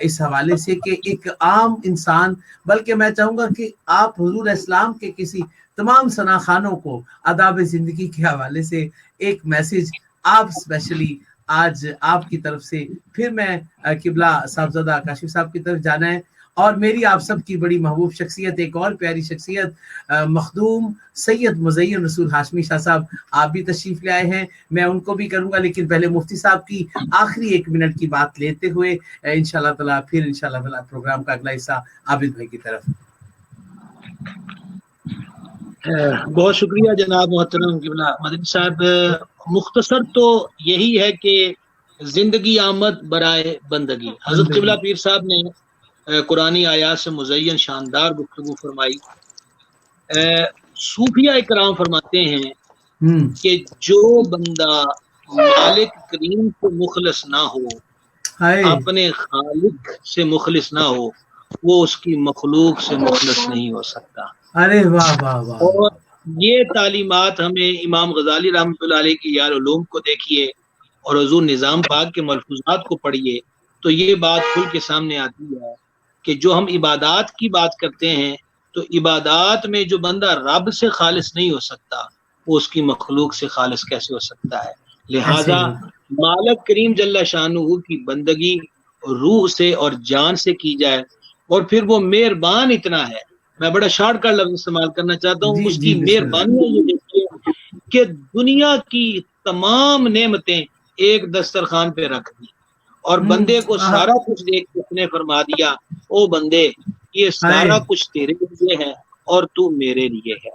اس حوالے سے کہ ایک عام انسان، بلکہ میں چاہوں گا کہ آپ حضور اسلام کے کسی تمام ثناخانوں کو آداب زندگی کے حوالے سے ایک میسج آپ اسپیشلی آج آپ کی طرف سے، پھر میں قبلہ صاحبزادہ کاشف صاحب کی طرف جانا ہے، اور میری آپ سب کی بڑی محبوب شخصیت، ایک اور پیاری شخصیت مخدوم سید مزین رسول ہاشمی شاہ صاحب، آپ بھی تشریف لے آئے ہیں، میں ان کو بھی کروں گا، لیکن پہلے مفتی صاحب کی آخری 1 منٹ کی بات لیتے ہوئے انشاءاللہ تعالیٰ پھر انشاءاللہ تعالیٰ پروگرام کا اگلا حصہ عابد بھائی کی طرف۔ بہت شکریہ جناب محترم قبلہ مدنی صاحب۔ مختصر تو یہی ہے کہ زندگی آمد برائے بندگی۔ حضرت قبلہ پیر صاحب نے قرآنی آیات سے مزین شاندار گفتگو فرمائی۔ صوفیہ اکرام فرماتے ہیں کہ جو بندہ مالک کریم سے مخلص نہ ہو، اپنے خالق سے مخلص نہ ہو، وہ اس کی مخلوق سے مخلص نہیں ہو سکتا۔ ارے واہ واہ واہ۔ اور یہ تعلیمات ہمیں امام غزالی رحمۃ اللہ علیہ کی یار علوم کو دیکھیے اور حضور نظام پاک کے ملفوظات کو پڑھیے تو یہ بات کھل کے سامنے آتی ہے کہ جو ہم عبادات کی بات کرتے ہیں تو عبادات میں جو بندہ رب سے خالص نہیں ہو سکتا وہ اس کی مخلوق سے خالص کیسے ہو سکتا ہے؟ لہذا مالک کریم جل شانہ کی بندگی روح سے اور جان سے کی جائے، اور پھر وہ مہربان اتنا ہے، میں بڑا شارٹ کٹ لفظ استعمال کرنا چاہتا ہوں، اس کی مہربانی یہ دیکھیے کہ دنیا کی تمام نعمتیں ایک دسترخوان پہ رکھ دی اور بندے کو سارا کچھ دیکھ کے اس نے فرما دیا، او بندے یہ سارا کچھ تیرے لیے ہے اور تو میرے لیے ہے۔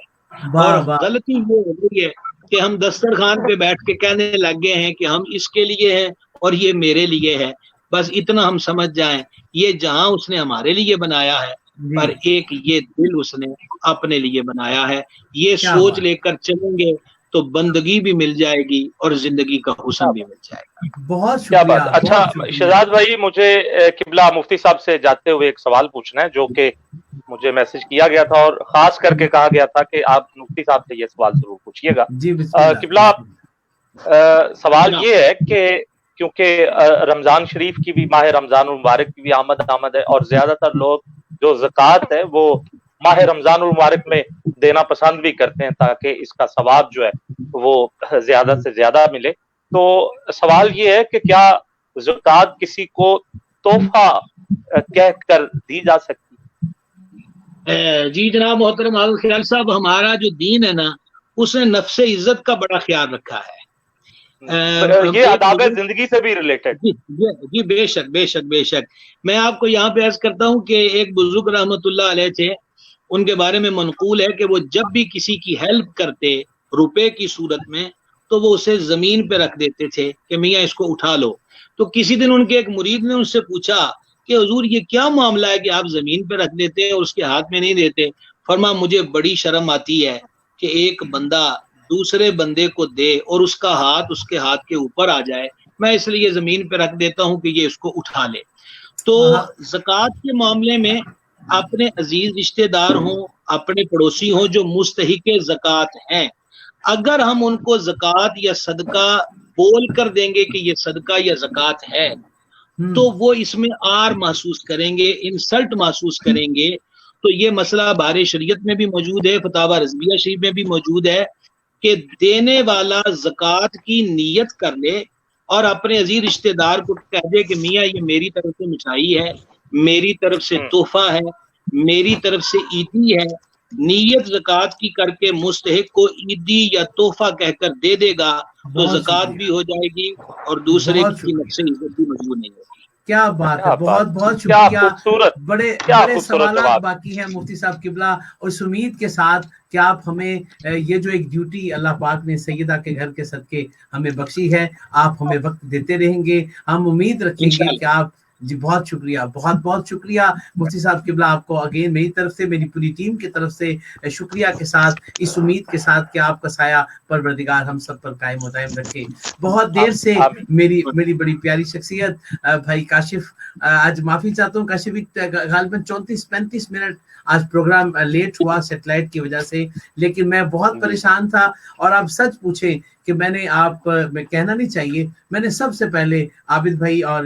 اور غلطی یہ ہو گئی ہے کہ ہم دسترخوان پہ بیٹھ کے کہنے لگ گئے ہیں کہ ہم اس کے لیے ہیں اور یہ میرے لیے ہے۔ بس اتنا ہم سمجھ جائیں، یہ جہاں اس نے ہمارے لیے بنایا ہے پر ایک یہ دل اس نے اپنے لیے بنایا ہے۔ یہ سوچ لے کر چلیں گے تو بندگی بھی مل جائے گی اور زندگی کا حسن بھی مل جائے گا۔ بہت کیا شکریہ۔ بات۔ اچھا شہزاد بھائی، مجھے قبلہ مفتی صاحب سے جاتے ہوئے ایک سوال پوچھنا ہے جو کہ مجھے میسج کیا گیا تھا اور خاص کر کے کہا گیا تھا کہ آپ مفتی صاحب سے یہ سوال ضرور پوچھیے گا۔ قبلہ سوال یہ ہے کہ کیونکہ رمضان شریف کی بھی، ماہ رمضان المبارک کی بھی آمد ہے، اور زیادہ تر لوگ جو زکوٰۃ ہے وہ ماہ رمضان المبارک میں دینا پسند بھی کرتے ہیں تاکہ اس کا ثواب جو ہے وہ زیادہ سے زیادہ ملے۔ تو سوال یہ ہے کہ کیا زکوٰۃ کسی کو تحفہ کہہ کر دی جا سکتی؟ جی جناب محترم عادل خیال صاحب، ہمارا جو دین ہے نا اس نے نفس عزت کا بڑا خیال رکھا ہے۔ یہ آداب زندگی سے بھی ریلیٹڈ۔ جی بے شک بے شک بے شک۔ میں آپ کو یہاں پہ عرض کرتا ہوں کہ ایک بزرگ رحمت اللہ علیہ تھے، ان کے بارے میں منقول ہے کہ وہ جب بھی کسی کی ہیلپ کرتے روپے کی صورت میں تو وہ اسے زمین پہ رکھ دیتے تھے کہ میاں اس کو اٹھا لو۔ تو کسی دن ان کے ایک مرید نے ان سے پوچھا کہ حضور یہ کیا معاملہ ہے کہ آپ زمین پہ رکھ دیتے ہیں اور اس کے ہاتھ میں نہیں دیتے؟ فرما مجھے بڑی شرم آتی ہے کہ ایک بندہ دوسرے بندے کو دے اور اس کا ہاتھ اس کے ہاتھ کے اوپر آ جائے، میں اس لیے زمین پہ رکھ دیتا ہوں کہ یہ اس کو اٹھا لے۔ تو زکوٰۃ کے معاملے میں اپنے عزیز رشتہ دار ہوں، اپنے پڑوسی ہوں جو مستحق زکوٰۃ ہیں، اگر ہم ان کو زکوٰۃ یا صدقہ بول کر دیں گے کہ یہ صدقہ یا زکوٰۃ ہے تو وہ اس میں آر محسوس کریں گے، انسلٹ محسوس کریں گے۔ تو یہ مسئلہ بار شریعت میں بھی موجود ہے، فتاوی رضویہ شریف میں بھی موجود ہے کہ دینے والا زکوٰۃ کی نیت کر لے اور اپنے عزیز رشتہ دار کو کہہ دے کہ میاں یہ میری طرف سے مٹھائی ہے، میری طرف سے تحفہ ہے، میری طرف سے عیدی ہے۔ نیت زکوٰۃ کی کر کے مستحق کو عیدی یا تحفہ کہہ کر دے دے گا تو زکوٰۃ بھی ہو جائے گی اور دوسرے کی نفس عزت بھی مجبور نہیں ہوگی۔ کیا بات ہے، بہت بہت شکریہ۔ بڑے سوالات باقی ہیں مفتی صاحب قبلہ، اور اس امید کے ساتھ کہ آپ ہمیں یہ جو ایک ڈیوٹی اللہ پاک نے سیدہ کے گھر کے صدقے ہمیں بخشی ہے، آپ ہمیں وقت دیتے رہیں گے، ہم امید رکھیں گے کہ آپ۔ جی بہت شکریہ، بہت بہت شکریہ مفتی صاحب قبلہ، آپ کو اگین میری طرف سے، میری پوری ٹیم کی طرف سے شکریہ کے ساتھ، اس امید کے ساتھ کہ آپ کا سایہ پروردگار ہم سب پر قائم و دائم رکھے۔ بہت دیر سے میری بڑی پیاری شخصیت بھائی کاشف، آج معافی چاہتا ہوں کاشف، غالباً 34-35 منٹ آج پروگرام لیٹ ہوا سیٹلائٹ کی وجہ سے، لیکن میں بہت پریشان تھا، اور آپ سچ پوچھیں کہ میں نے میں کہنا نہیں چاہیے، میں نے سب سے پہلے عابد بھائی اور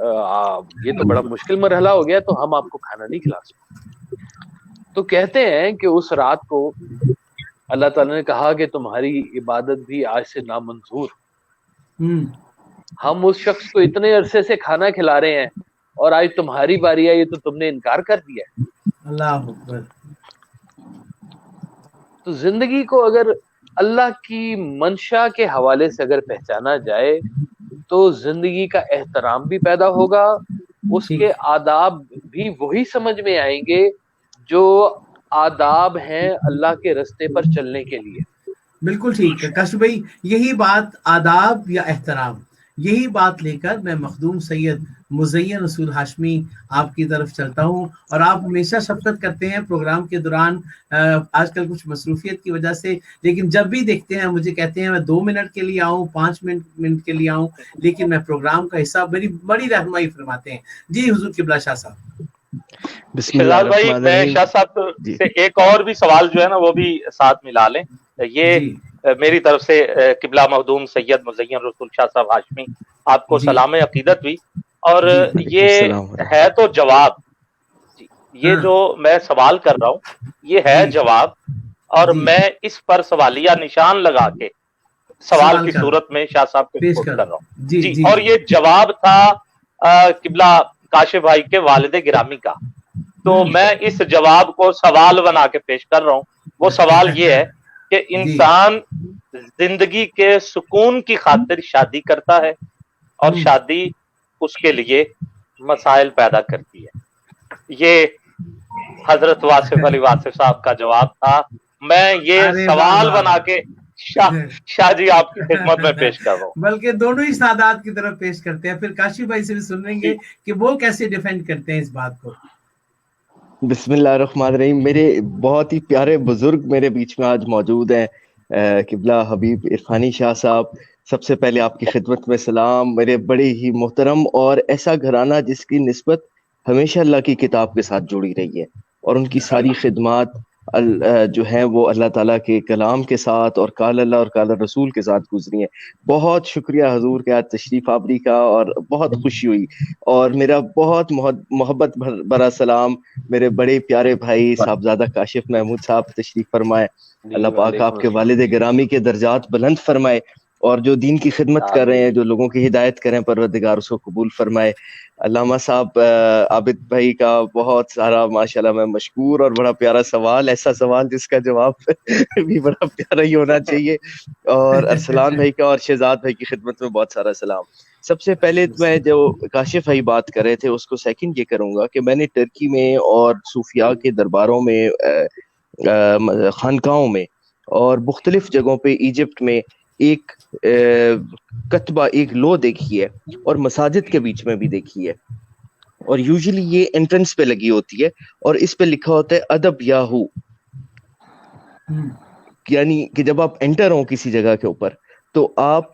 یہ تو بڑا مشکل مرحلہ ہو گیا تو ہم آپ کو کھانا نہیں کھلا سکتے. تو کہتے ہیں کہ اس رات کو اللہ تعالیٰ نے کہا کہ تمہاری عبادت بھی آج سے نامنظور. ہم اس شخص کو اتنے عرصے سے کھانا کھلا رہے ہیں اور آج تمہاری باری آئی تو تم نے انکار کر دیا. اللہ اکبر. تو زندگی کو اگر اللہ کی منشا کے حوالے سے اگر پہچانا جائے تو زندگی کا احترام بھی پیدا ہوگا, اس کے آداب بھی وہی سمجھ میں آئیں گے جو آداب ہیں اللہ کے رستے پر چلنے کے لیے. بالکل ٹھیک ہے کاشف بھائی, یہی بات آداب یا احترام, یہی بات لے کر میں مخدوم سید مزین رسول ہاشمی آپ کی طرف چلتا ہوں. اور آپ ہمیشہ شفقت کرتے ہیں پروگرام کے دوران, آج کل کچھ مصروفیت کی وجہ سے, لیکن جب بھی دیکھتے ہیں مجھے کہتے ہیں میں 2 منٹ کے لیے آؤں, 5 منٹ کے لیے آؤں, لیکن میں پروگرام کا حصہ میری بڑی رہنمائی فرماتے ہیں. جی حضور قبلہ شاہ صاحب. شہزاد بھائی میں شاہ صاحب سے ایک اور بھی سوال جو ہے نا وہ بھی ساتھ ملا لیں. یہ میری طرف سے قبلہ مخدوم سید مزین رسول شاہ صاحب ہاشمی آپ کو سلام عقیدت بھی, اور یہ ہے تو جواب, یہ جو میں سوال کر رہا ہوں یہ ہے جواب, اور میں اس پر سوالیہ نشان لگا کے سوال کی صورت میں شاہ صاحب کو پوچھ کر رہا ہوں. جی, اور یہ جواب تھا قبلہ کاشف بھائی کے والد گرامی کا, تو میں اس جواب کو سوال بنا کے پیش کر رہا ہوں. وہ سوال یہ ہے کہ انسان زندگی کے سکون کی خاطر شادی کرتا ہے اور شادی اس کے لیے مسائل پیدا کرتی ہے. یہ حضرت واصف علی واصف صاحب کا جواب تھا. میں یہ سوال بنا کے شاہ جی آپ کی خدمت میں پیش کر رہا ہوں. بلکہ دونوں ہی سادات کی طرف پیش کرتے ہیں, پھر کاشف بھائی سے بھی سنیں گے کہ وہ کیسے ڈیفینڈ کرتے ہیں اس بات کو. بسم اللہ الرحمن الرحیم. میرے بہت ہی پیارے بزرگ میرے بیچ میں آج موجود ہیں, قبلہ حبیب عرفانی شاہ صاحب. سب سے پہلے آپ کی خدمت میں سلام. میرے بڑے ہی محترم اور ایسا گھرانہ جس کی نسبت ہمیشہ اللہ کی کتاب کے ساتھ جڑی رہی ہے, اور ان کی ساری خدمات جو ہیں وہ اللہ تعالیٰ کے کلام کے ساتھ اور قال اللہ اور قال رسول کے ساتھ گزری ہیں. بہت شکریہ حضور کے آج تشریف آوری کا, اور بہت خوشی ہوئی. اور میرا بہت محبت بھرا سلام میرے بڑے پیارے بھائی صاحبزادہ کاشف محمود صاحب, تشریف فرمائے. اللہ پاک آپ کے والد گرامی کے درجات بلند فرمائے, اور جو دین کی خدمت کر رہے ہیں, جو لوگوں کی ہدایت کریں, پروردگار اس کو قبول فرمائے. علامہ صاحب عابد بھائی کا بہت سارا ماشاءاللہ میں مشکور, اور بڑا پیارا سوال, ایسا سوال جس کا جواب بھی بڑا پیارا ہی ہونا چاہیے. اور ارسلان بھائی کا اور شہزاد بھائی کی خدمت میں بہت سارا سلام. سب سے پہلے میں جو کاشف بھائی بات کر رہے تھے اس کو سیکنڈ یہ کروں گا کہ میں نے ٹرکی میں اور صوفیاء کے درباروں میں, خانقاہوں میں اور مختلف جگہوں پہ ایجپٹ میں ایک کتبہ, ایک لو دیکھی ہے, اور مساجد کے بیچ میں بھی دیکھی ہے. اور یوزلی یہ انٹرنس پہ لگی ہوتی ہے, اور اس پہ لکھا ہوتا ہے ادب یاہو, یعنی کہ جب آپ انٹر ہوں کسی جگہ کے اوپر تو آپ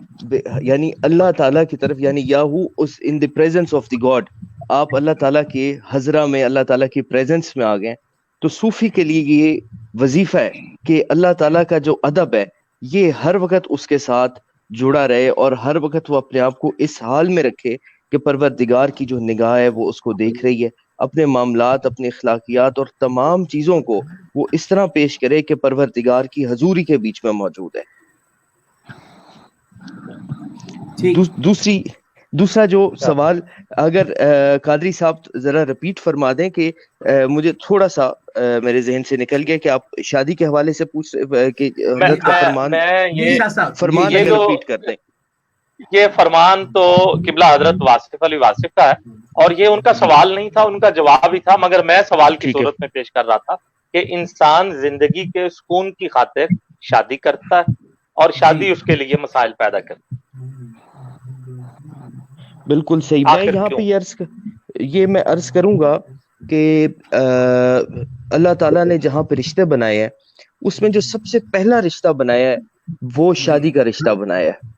یعنی اللہ تعالیٰ کی طرف, یعنی یاہو اس in the presence of the God, آپ اللہ تعالیٰ کے حضرہ میں, اللہ تعالیٰ کی پریزنس میں آ گئے. تو صوفی کے لیے یہ وظیفہ ہے کہ اللہ تعالیٰ کا جو ادب ہے یہ ہر وقت اس کے ساتھ جڑا رہے, اور ہر وقت وہ اپنے آپ کو اس حال میں رکھے کہ پروردگار کی جو نگاہ ہے وہ اس کو دیکھ رہی ہے. اپنے معاملات, اپنے اخلاقیات اور تمام چیزوں کو وہ اس طرح پیش کرے کہ پروردگار کی حضوری کے بیچ میں موجود ہے. دوسرا جو سوال, اگر قادری صاحب ذرا رپیٹ فرما دیں کہ مجھے تھوڑا سا میرے ذہن سے نکل گیا کہ آپ شادی کے حوالے سے پوچھ کہ حضرت کا فرمان رپیٹ کر دیں. یہ فرمان تو قبلہ حضرت واصف علی واصف کا ہے, اور یہ ان کا سوال نہیں تھا, ان کا جواب ہی تھا, مگر میں سوال کی صورت میں پیش کر رہا تھا کہ انسان زندگی کے سکون کی خاطر شادی کرتا ہے اور شادی اس کے لیے مسائل پیدا کرتی ہے. بالکل صحیح. میں یہاں پہ یہ میں عرض کروں گا کہ اللہ تعالیٰ نے جہاں پہ رشتے بنائے ہیں اس میں جو سب سے پہلا رشتہ بنایا ہے وہ شادی کا رشتہ بنایا ہے,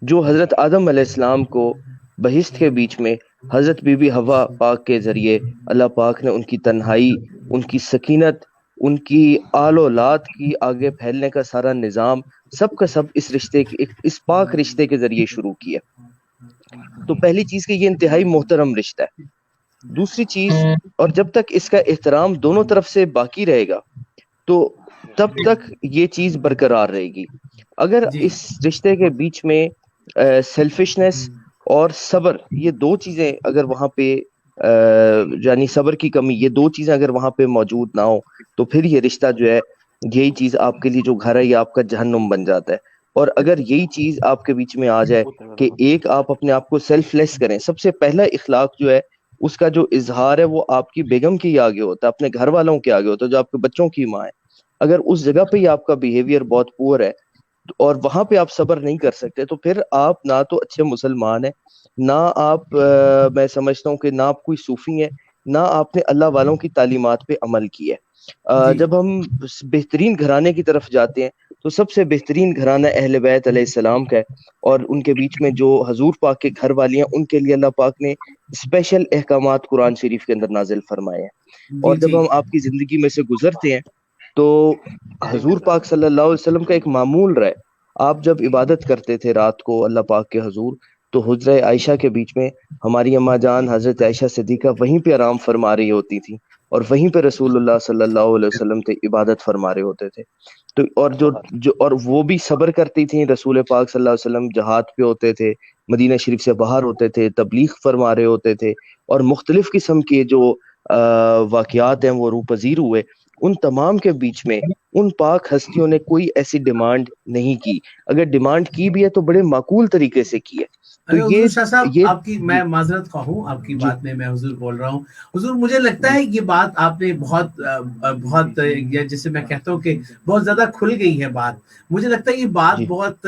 جو حضرت آدم علیہ السلام کو بہشت کے بیچ میں حضرت بی بی حوا پاک کے ذریعے اللہ پاک نے ان کی تنہائی, ان کی سکینت, ان کی آل اولاد کی آگے پھیلنے کا سارا نظام, سب کا سب اس رشتے کے, اس پاک رشتے کے ذریعے شروع کیا. تو پہلی چیز کہ یہ انتہائی محترم رشتہ ہے. دوسری چیز، اور جب تک اس کا احترام دونوں طرف سے باقی رہے گا تو تب تک یہ چیز برقرار رہے گی. اگر اس رشتے کے بیچ میں سیلفشنس اور صبر، یہ دو چیزیں اگر وہاں پہ یعنی صبر کی کمی، یہ دو چیزیں اگر وہاں پہ موجود نہ ہو تو پھر یہ رشتہ جو ہے، یہی چیز آپ کے لیے جو گھر ہے یہ آپ کا جہنم بن جاتا ہے. اور اگر یہی چیز آپ کے بیچ میں آ جائے کہ ایک آپ اپنے آپ کو سیلف لیس کریں، سب سے پہلا اخلاق جو ہے اس کا جو اظہار ہے وہ آپ کی بیگم کے آگے ہوتا ہے، اپنے گھر والوں کے آگے ہوتا ہے، جو آپ کے بچوں کی ماں ہے. اگر اس جگہ پہ ہی آپ کا بیہیویئر بہت پور ہے اور وہاں پہ آپ صبر نہیں کر سکتے تو پھر آپ نہ تو اچھے مسلمان ہیں، نہ آپ میں سمجھتا ہوں کہ نہ آپ کوئی صوفی ہیں، نہ آپ نے اللہ والوں کی تعلیمات پہ عمل کی ہے. جب ہم بہترین گھرانے کی طرف جاتے ہیں تو سب سے بہترین گھرانہ اہل بیت علیہ السلام کا ہے، اور ان کے بیچ میں جو حضور پاک کے گھر والی ہیں ان کے لیے اللہ پاک نے اسپیشل احکامات قرآن شریف کے اندر نازل فرمائے ہیں. اور جب ہم آپ کی زندگی میں سے گزرتے ہیں تو حضور پاک صلی اللہ علیہ وسلم کا ایک معمول رہا ہے، آپ جب عبادت کرتے تھے رات کو اللہ پاک کے حضور، تو حجرہ عائشہ کے بیچ میں ہماری اماں جان حضرت عائشہ صدیقہ وہیں پہ آرام فرما رہی ہوتی تھی اور وہیں پہ رسول اللہ صلی اللہ علیہ وسلم تھے عبادت فرما رہے ہوتے تھے. تو اور وہ بھی صبر کرتی تھیں. رسول پاک صلی اللہ علیہ وسلم جہاد پہ ہوتے تھے، مدینہ شریف سے باہر ہوتے تھے، تبلیغ فرما رہے ہوتے تھے، اور مختلف قسم کے جو واقعات ہیں وہ روح پذیر ہوئے. ان تمام کے بیچ میں ان پاک ہستیوں نے کوئی ایسی ڈیمانڈ نہیں کی، اگر ڈیمانڈ کی بھی ہے تو بڑے معقول طریقے سے کی ہے. تو حضور شاہ صاحب آپ کی میں معذرت خواہ ہوں، آپ کی بات میں حضور بول رہا ہوں. حضور مجھے لگتا ہے یہ بات آپ نے بہت جیسے میں کہتا ہوں کہ بہت زیادہ کھل گئی ہے بات. مجھے لگتا ہے یہ بات بہت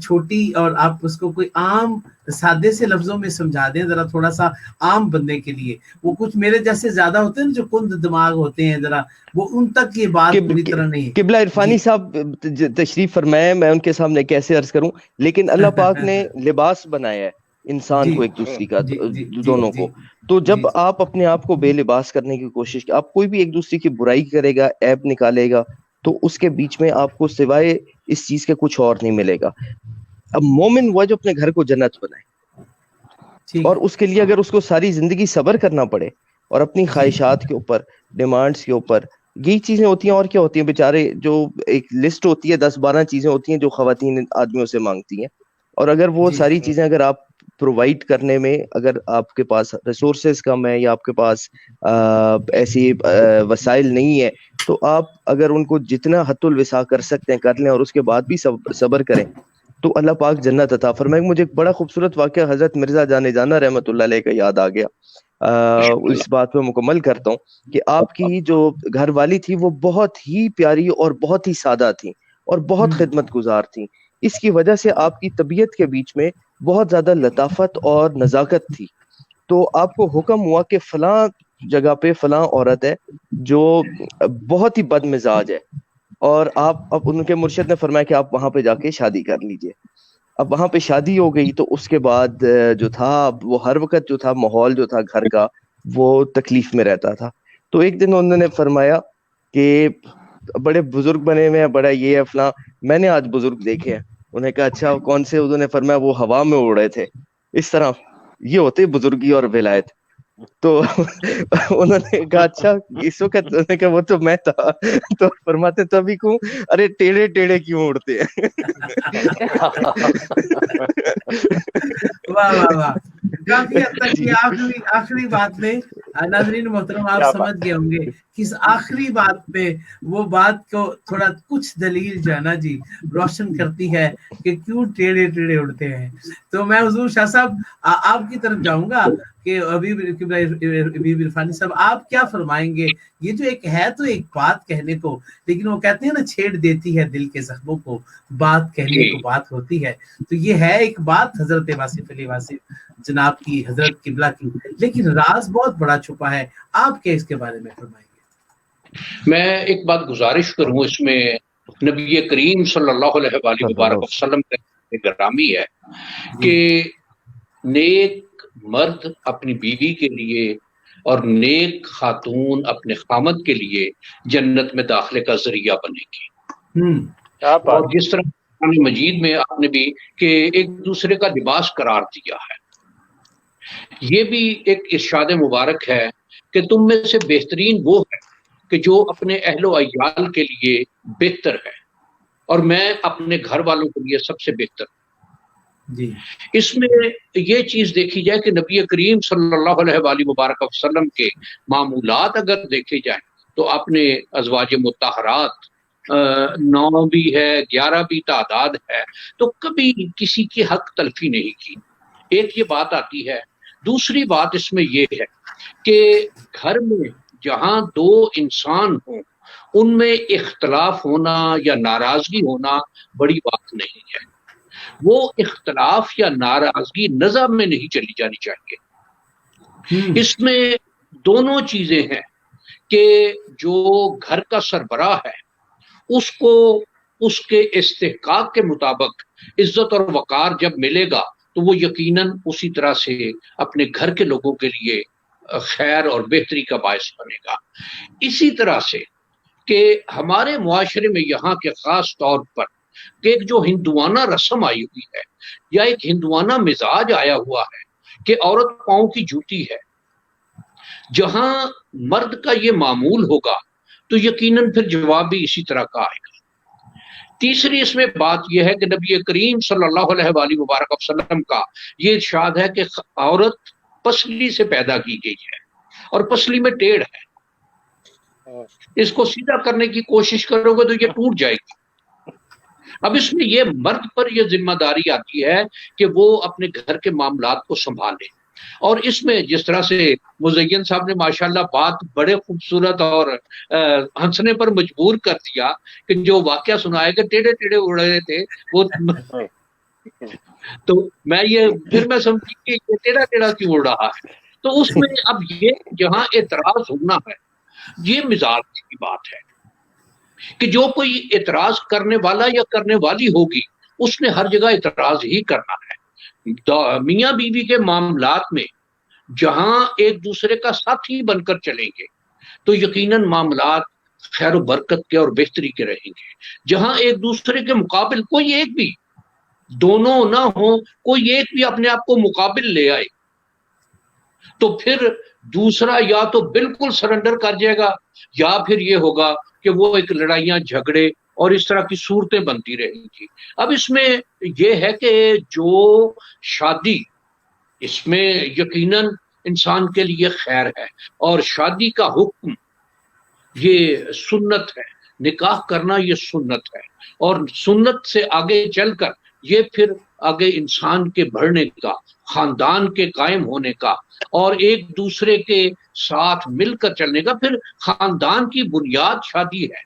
چھوٹی، اور آپ اس کو کوئی عام سادے سے لفظوں میں سمجھا دیں ذرا، تھوڑا سا عام بندے کے لیے. وہ کچھ میرے جیسے زیادہ ہوتے ہیں جو کند دماغ ہوتے ہیں، ذرا وہ ان تک یہ بات پوری طرح نہیں. قبلہ عرفانی صاحب تشریف فرمائے، میں ان کے سامنے کیسے عرض کروں، لیکن اللہ پاک نے لباس بنایا ہے انسان کو ایک دوسری کا، دونوں کو. تو جب آپ اپنے آپ کو بے لباس کرنے کی کوشش، آپ کوئی بھی ایک دوسری کی برائی کرے گا، عیب نکالے گا، تو اس کے بیچ میں آپ کو سوائے اس چیز کے کچھ اور نہیں ملے گا. اب مومن وہ جو اپنے گھر کو جنت بنائے، اور اس کے لیے اگر اس کو ساری زندگی صبر کرنا پڑے اور اپنی خواہشات کے اوپر، ڈیمانڈز کے اوپر، یہی چیزیں ہوتی ہیں. اور کیا ہوتی ہیں بیچارے، جو ایک لسٹ ہوتی ہے 10-12 چیزیں ہوتی ہیں جو خواتین آدمیوں سے مانگتی ہیں، اور اگر وہ ساری چیزیں اگر آپ پرووائڈ کرنے میں، اگر آپ کے پاس ریسورسز کم ہے یا آپ کے پاس ایسی وسائل نہیں ہے، تو آپ اگر ان کو جتنا حد الوسع کر سکتے ہیں کر لیں، اور اس کے بعد بھی صبر کریں تو اللہ پاک جنت عطا فرمائے. مجھے ایک بڑا خوبصورت واقعہ حضرت مرزا جانے جانا رحمۃ اللہ علیہ کا یاد آ گیا. اس بات پہ مکمل کرتا ہوں کہ آپ کی جو گھر والی تھی وہ بہت ہی پیاری اور بہت ہی سادہ تھی اور بہت خدمت گزار تھی. اس کی وجہ سے آپ کی طبیعت کے بیچ میں بہت زیادہ لطافت اور نزاکت تھی. تو آپ کو حکم ہوا کہ فلاں جگہ پہ فلاں عورت ہے جو بہت ہی بد مزاج ہے، اور اب ان کے مرشد نے فرمایا کہ آپ وہاں پہ جا کے شادی کر لیجئے. اب وہاں پہ شادی ہو گئی تو اس کے بعد جو تھا وہ ہر وقت جو تھا ماحول جو تھا گھر کا وہ تکلیف میں رہتا تھا. تو ایک دن انہوں نے فرمایا کہ بڑے بزرگ بنے ہوئے ہیں، بڑا یہ ہے فلاں. میں نے آج بزرگ دیکھے ہیں. انہیں کہا اچھا کون سے؟ انہوں نے فرمایا وہ ہوا میں اڑ رہے تھے. اس طرح یہ ہوتے بزرگی اور ولایت. تو انہوں نے کہا اچھا اس وقت؟ انہوں نے کہا وہ تو میں تھا. تو فرماتے تو ابھی کیوں ارے ٹیڑے ٹیڑے کیوں اڑتے ہیں؟ واہ واہ واہ، کافی حد تک یہ آخری بات میں ناظرین محترم آپ سمجھ گئے ہوں گے کہ اس آخری بات میں وہ بات کو تھوڑا کچھ دلیل جو ہے نا جی روشن کرتی ہے کہ کیوں ٹیڑے ٹیڑے اڑتے ہیں. تو میں حضور شاہ صاحب آپ کی طرف جاؤں گا کہ حبیب عرفانی صاحب آپ کیا فرمائیں گے. یہ جو ایک ہے تو ایک بات کہنے کو، لیکن وہ کہتے ہیں نا چھیڑ دیتی ہے دل کے زخموں کو، بات کہنے کو بات ہوتی ہے. تو یہ ہے ایک بات حضرت واصف علی واصف جناب کی، حضرت قبلہ کی، لیکن راز بہت بڑا چھپا ہے. آپ کیا اس کے بارے میں فرمائیں گے؟ میں ایک بات گزارش کروں اس میں، نبی کریم صلی اللہ علیہ وآلہ وبارک وسلم کا گرامی ہے کہ نیک مرد اپنی بیوی کے لیے اور نیک خاتون اپنے خامد کے لیے جنت میں داخلے کا ذریعہ بنے گی. اور جس طرح قرآن مجید میں آپ نے بھی کہ ایک دوسرے کا لباس قرار دیا ہے، یہ بھی ایک ارشاد مبارک ہے کہ تم میں سے بہترین وہ ہے کہ جو اپنے اہل و عیال کے لیے بہتر ہے، اور میں اپنے گھر والوں کے لیے سب سے بہتر ہوں۔ جی اس میں یہ چیز دیکھی جائے کہ نبی کریم صلی اللہ علیہ وآلہ وبارک وسلم کے معمولات اگر دیکھے جائیں تو اپنے ازواج مطہرات 9 بھی ہے، 11 بھی تعداد ہے، تو کبھی کسی کی حق تلفی نہیں کی۔ ایک یہ بات آتی ہے۔ دوسری بات اس میں یہ ہے کہ گھر میں جہاں 2 انسان ہوں ان میں اختلاف ہونا یا ناراضگی ہونا بڑی بات نہیں ہے۔ وہ اختلاف یا ناراضگی نزع میں نہیں چلی جانی چاہیے۔ اس میں دونوں چیزیں ہیں کہ جو گھر کا سربراہ ہے اس کو اس کے استحقاق کے مطابق عزت اور وقار جب ملے گا تو وہ یقیناً اسی طرح سے اپنے گھر کے لوگوں کے لیے خیر اور بہتری کا باعث بنے گا۔ اسی طرح سے کہ ہمارے معاشرے میں یہاں کے خاص طور پر کہ ایک جو ہندوانہ رسم آئی ہوئی ہے یا ایک ہندوانہ مزاج آیا ہوا ہے کہ عورت پاؤں کی جوتی ہے، جہاں مرد کا یہ معمول ہوگا تو یقیناً پھر جواب بھی اسی طرح کا آئے گا۔ تیسری اس میں بات یہ ہے کہ نبی کریم صلی اللہ علیہ وآلہ وبارک وسلم کا یہ ارشاد ہے کہ عورت پسلی سے پیدا کی گئی ہے اور پسلی میں ٹیڑھ ہے، اس کو سیدھا کرنے کی کوشش کرو گے تو یہ ٹوٹ جائے گی۔ اب اس میں یہ مرد پر یہ ذمہ داری آتی ہے کہ وہ اپنے گھر کے معاملات کو سنبھالے، اور اس میں جس طرح سے مزین صاحب نے ماشاءاللہ بات بڑے خوبصورت اور ہنسنے پر مجبور کر دیا کہ جو واقعہ سنایا کہ ٹیڑھے ٹیڑھے اڑ رہے تھے وہ تو میں سمجھی کہ یہ ٹیڑھا ٹیڑھا کیوں اڑ رہا ہے۔ تو اس میں اب یہ جہاں اعتراض ہونا ہے یہ مزاج کی بات ہے کہ جو کوئی اعتراض کرنے والا یا کرنے والی ہوگی اس نے ہر جگہ اعتراض ہی کرنا ہے۔ میاں بیوی کے معاملات میں جہاں ایک دوسرے کا ساتھی بن کر چلیں گے تو یقیناً معاملات خیر و برکت کے اور بہتری کے رہیں گے۔ جہاں ایک دوسرے کے مقابل کوئی ایک بھی، دونوں نہ ہوں، کوئی ایک بھی اپنے آپ کو مقابل لے آئے تو پھر دوسرا یا تو بالکل سرنڈر کر جائے گا یا پھر یہ ہوگا کہ وہ ایک لڑائیاں جھگڑے اور اس طرح کی صورتیں بنتی رہیں گی۔ اب اس میں یہ ہے کہ جو شادی اس میں یقیناً انسان کے لیے خیر ہے، اور شادی کا حکم یہ سنت ہے، نکاح کرنا یہ سنت ہے، اور سنت سے آگے چل کر یہ پھر آگے انسان کے بڑھنے کا، خاندان کے قائم ہونے کا اور ایک دوسرے کے ساتھ مل کر چلنے کا، پھر خاندان کی بنیاد شادی ہے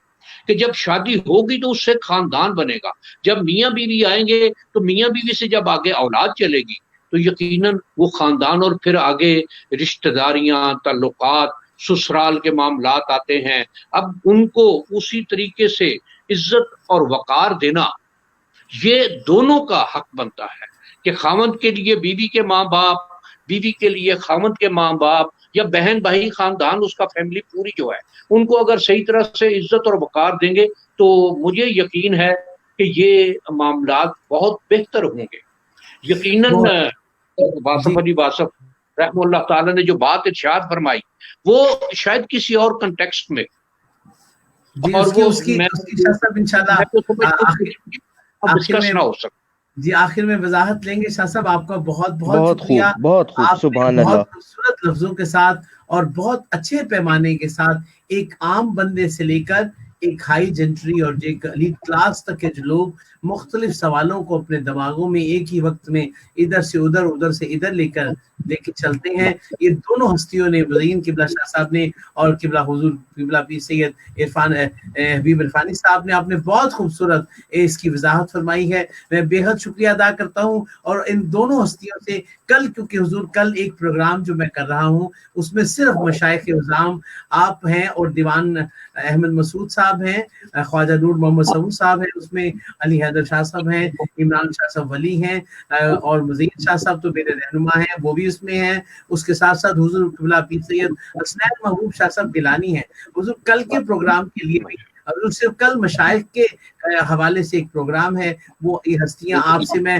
کہ جب شادی ہوگی تو اس سے خاندان بنے گا۔ جب میاں بیوی آئیں گے تو میاں بیوی سے جب آگے اولاد چلے گی تو یقیناً وہ خاندان، اور پھر آگے رشتہ داریاں، تعلقات، سسرال کے معاملات آتے ہیں۔ اب ان کو اسی طریقے سے عزت اور وقار دینا یہ دونوں کا حق بنتا ہے کہ خاوند کے لیے بیوی کے ماں باپ، بیوی کے لیے خاوند کے ماں باپ، یا بہن بھائی، خاندان، اس کا فیملی پوری جو ہے، ان کو اگر صحیح طرح سے عزت اور وقار دیں گے تو مجھے یقین ہے کہ یہ معاملات بہت بہتر ہوں گے۔ یقیناً واصف علی واصف رحمہ اللہ تعالی نے جو بات ارشاد فرمائی وہ شاید کسی اور کنٹیکسٹ میں، اور وہ جی آخر میں وضاحت لیں گے۔ شاہ صاحب آپ کا بہت بہت شکریہ، بہت خوب، سبحان اللہ، بہت خوبصورت لفظوں کے ساتھ اور بہت اچھے پیمانے کے ساتھ ایک عام بندے سے لے کر ایک ہائی جنٹری اور ایک ایلیٹ کلاس تک کے جو لوگ مختلف سوالوں کو اپنے دماغوں میں ایک ہی وقت میں ادھر سے ادھر، ادھر سے ادھر لے کے چلتے ہیں، یہ دونوں ہستیوں نے، مزین قبلہ شاہ صاحب نے اور قبلہ حضور قبلہ پیر سید عرفان حبیب عرفانی صاحب نے، آپ نے بہت خوبصورت اس کی وضاحت فرمائی ہے۔ میں بے حد شکریہ ادا کرتا ہوں، اور ان دونوں ہستیوں سے کل، کیونکہ حضور کل ایک پروگرام جو میں کر رہا ہوں اس میں صرف مشائخ اعظام آپ ہیں اور دیوان احمد مسعود صاحب ہیں، خواجہ نور محمد سعود صاحب ہیں، اس میں علی حیدر شاہ صاحب ہیں، عمران شاہ صاحب ولی ہیں، اور مزین شاہ صاحب تو میرے رہنما ہیں، وہ بھی اس میں ہیں۔ اس کے ساتھ ساتھ حضور قبلہ پیر سید حسنین محبوب شاہ صاحب گیلانی ہیں۔ حضور کل کے پروگرام کے لیے بھی حضور صرف کل مشائخ کے حوالے سے ایک پروگرام ہے، وہ یہ ہستیاں آپ سے میں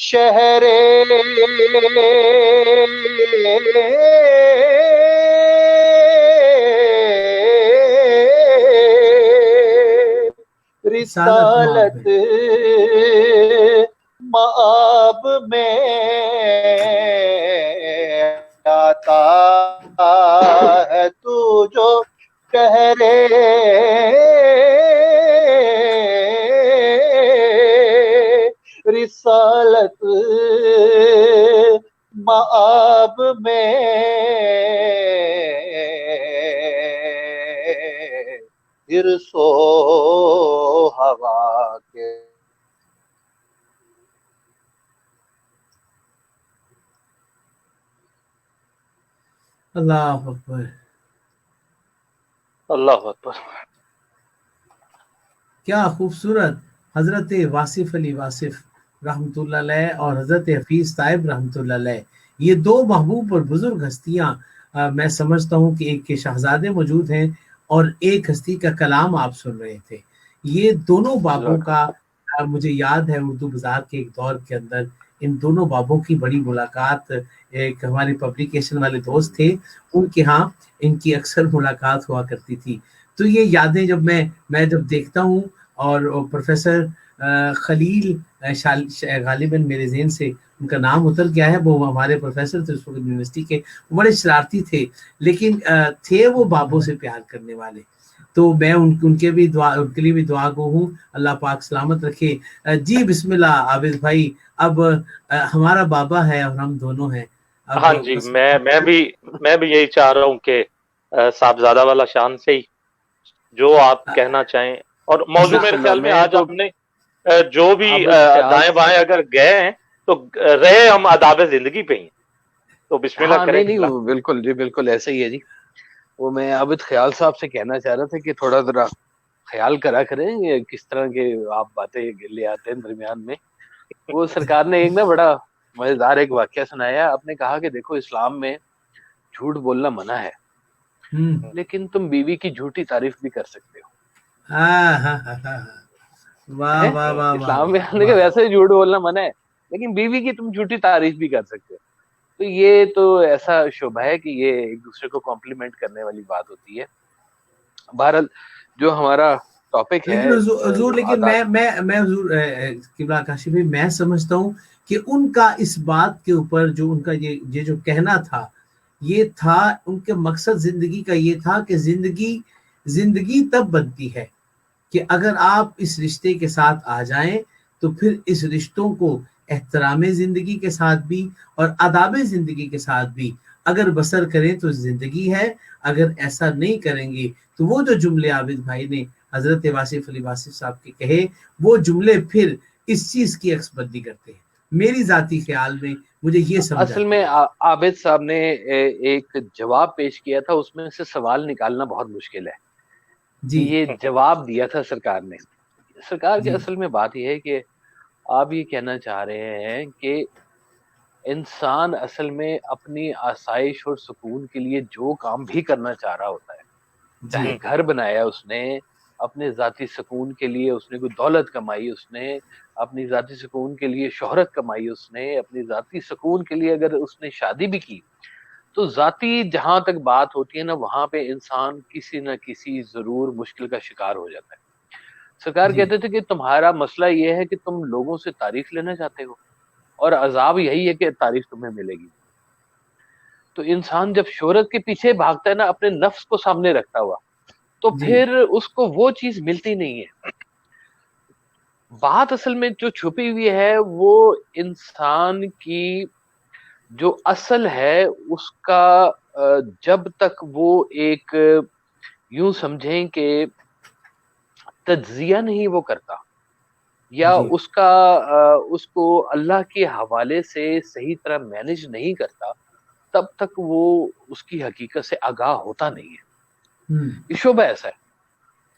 شہر رسالت مآب میں آتا ہے تو جو شہر رسالت مآب میں حرص و ہوا کے اللہ اکبر اللہ اکبر. کیا خوبصورت حضرت واصف علی واصف رحمۃ اللہ علیہ اور حضرت حفیظ طائب رحمۃ اللہ علیہ، یہ دو محبوب اور بزرگ ہستیاں، میں سمجھتا ہوں کہ ایک کے شہزادے موجود ہیں اور ایک ہستی کا کلام آپ سن رہے تھے. یہ دونوں بابوں کا مجھے یاد ہے اردو بازار کے ایک دور کے اندر ان دونوں بابوں کی بڑی ملاقات، ایک ہمارے پبلیکیشن والے دوست تھے ان کے ہاں ان کی اکثر ملاقات ہوا کرتی تھی. تو یہ یادیں جب میں جب دیکھتا ہوں، اور پروفیسر خلیل غالباً میرے ذہن سے ان کا نام اتر گیا ہے، وہ ہمارے پروفیسر تھے اس وقت یونیورسٹی کے، وہ بڑے شرارتی تھے لیکن تھے وہ بابوں سے پیار کرنے والے. تو میں ان کے بھی دعا، ان کے لیے بھی دعا گو ہوں، اللہ پاک سلامت رکھے. جی بسم اللہ عابد بھائی، اب ہمارا بابا ہے اور ہم دونوں ہیں. ہاں جی، میں بھی یہی چاہ رہا ہوں کہ صاحبزادہ والا شان سے ہی جو آپ کہنا چاہیں. اور موضوع میرے خیال میں آج آپ نے جو بھی دائیں بائیں اگر گئے ہیں تو رہے ہم آداب زندگی پہ ہی، تو بسم اللہ کریں. نہیں بالکل جی، بالکل ایسا ہی ہے جی. وہ میں عابد خیال صاحب سے کہنا چاہ رہا تھا کہ تھوڑا ذرا خیال کرا کریں کس طرح کے آپ باتیں لے آتے ہیں درمیان میں. وہ سرکار نے ایک نا بڑا مزیدار ایک واقعہ سنایا. آپ نے کہا کہ دیکھو اسلام میں جھوٹ بولنا منع ہے، لیکن تم بیوی کی جھوٹی تعریف بھی کر سکتے ہو. اسلام میں ویسے جھوٹ بولنا منع ہے لیکن بیوی کی تم جھوٹی تعریف بھی کر سکتے ہو. تو یہ تو ایسا شعبہ ہے کہ یہ ایک دوسرے کو کمپلیمنٹ کرنے والی بات ہوتی ہے. بہرحال جو ہمارا ٹاپک ہے حضور، لیکن میں حضور قبلہ کاشف بھائی، میں سمجھتا ہوں کہ ان کا اس بات کے اوپر جو ان کا یہ جو کہنا تھا، یہ تھا ان کے مقصد زندگی کا یہ تھا کہ زندگی تب بنتی ہے کہ اگر آپ اس رشتے کے ساتھ آ جائیں تو پھر اس رشتوں کو احترام زندگی کے ساتھ بھی اور آداب زندگی کے ساتھ بھی اگر بسر کریں تو زندگی ہے. اگر ایسا نہیں کریں گے تو وہ جو جملے عابد بھائی نے حضرت واصف علی واصف صاحب کے کہے، وہ جملے پھر اس چیز کی عکس بندی کرتے ہیں. میری ذاتی خیال میں مجھے یہ سمجھا اصل میں عابد صاحب نے ایک جواب پیش کیا تھا، اس میں سے سوال نکالنا بہت مشکل ہے جی. یہ جواب دیا تھا سرکار نے. سرکار کی اصل میں بات یہ ہے کہ آپ یہ کہنا چاہ رہے ہیں کہ انسان اصل میں اپنی آسائش اور سکون کے لیے جو کام بھی کرنا چاہ رہا ہوتا ہے، چاہے گھر بنایا اس نے اپنے ذاتی سکون کے لیے، اس نے کوئی دولت کمائی، اس نے اپنی ذاتی سکون کے لیے شہرت کمائی، اس نے اپنی ذاتی سکون کے لیے اگر اس نے شادی بھی کی، تو ذاتی جہاں تک بات ہوتی ہے نا، وہاں پہ انسان کسی نہ کسی ضرور مشکل کا شکار ہو جاتا ہے. سرکار کہتے تھے کہ تمہارا مسئلہ یہ ہے کہ تم لوگوں سے تعریف لینا چاہتے ہو اور عذاب یہی ہے کہ تعریف تمہیں ملے گی. تو انسان جب شہرت کے پیچھے بھاگتا ہے نا اپنے نفس کو سامنے رکھتا ہوا، تو پھر اس کو وہ چیز ملتی نہیں ہے. بات اصل میں جو چھپی ہوئی ہے وہ انسان کی جو اصل ہے اس کا جب تک وہ ایک یوں سمجھیں کہ تجزیہ نہیں وہ کرتا یا اس کو اللہ کے حوالے سے صحیح طرح مینج نہیں کرتا، تب تک وہ اس کی حقیقت سے آگاہ ہوتا نہیں ہے. یہ شعبہ ایسا ہے.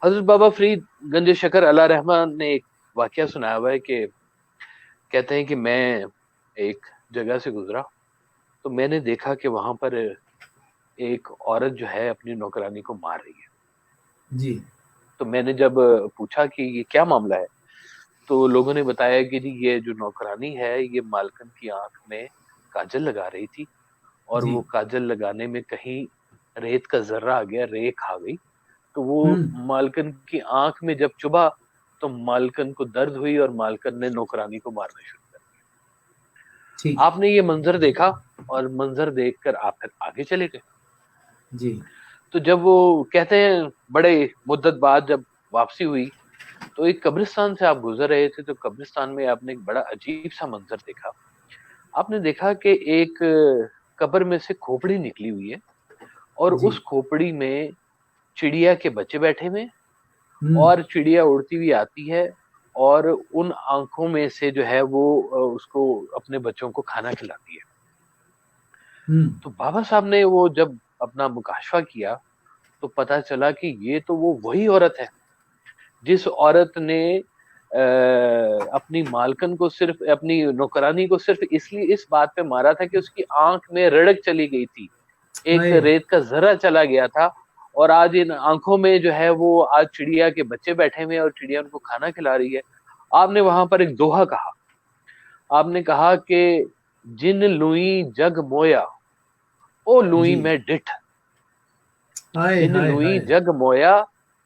حضرت بابا فرید گنج شکر علیہ رحمان نے ایک واقعہ سنایا ہوا ہے کہ کہتے ہیں کہ میں ایک جگہ سے گزرا تو میں نے دیکھا کہ وہاں پر ایک عورت جو ہے اپنی نوکرانی کو مار رہی ہے. تو میں نے جب پوچھا کہ یہ کیا معاملہ ہے تو لوگوں نے بتایا کہ جی یہ جو نوکرانی ہے یہ مالکن کی آنکھ میں کاجل لگا رہی تھی اور جی وہ کاجل لگانے میں کہیں ریت کا ذرہ آ گیا، ریت کھا گئی، تو وہ مالکن کی آنکھ میں جب چبھا تو مالکن کو درد ہوئی اور مالکن نے نوکرانی کو مارنا شروع کر دیا۔ آپ نے یہ منظر دیکھا اور منظر دیکھ کر آپ پھر آگے چلے گئے۔ جی تو جب وہ کہتے ہیں بڑے مدت بعد جب واپسی ہوئی تو ایک قبرستان سے آپ گزر رہے تھے، تو قبرستان میں آپ نے ایک بڑا عجیب سا منظر دیکھا۔ آپ نے دیکھا کہ ایک قبر میں سے کھوپڑی نکلی ہوئی ہے اور اس کھوپڑی میں چڑیا کے بچے بیٹھے ہوئے اور چڑیا اڑتی ہوئی آتی ہے اور ان آنکھوں میں سے جو ہے وہ اس کو اپنے بچوں کو کھانا کھلاتی ہے۔ تو بابا صاحب نے وہ جب اپنا مکاشفہ کیا تو پتا چلا کہ یہ تو وہ وہی عورت ہے جس عورت نے اپنی مالکن کو صرف اپنی نوکرانی کو صرف اس لیے اس بات پہ مارا تھا کہ اس کی آنکھ میں رڑک چلی گئی تھی، ایک ریت کا ذرہ چلا گیا تھا، اور آج ان آنکھوں میں جو ہے وہ آج چڑیا کے بچے بیٹھے ہوئے اور چڑیا ان کو کھانا کھلا رہی ہے۔ آپ نے وہاں پر ایک دوہا کہا، آپ نے کہا کہ جن لوئی جگ مویا او لوئی میں ڈٹھ، جن لوئی جگ مویا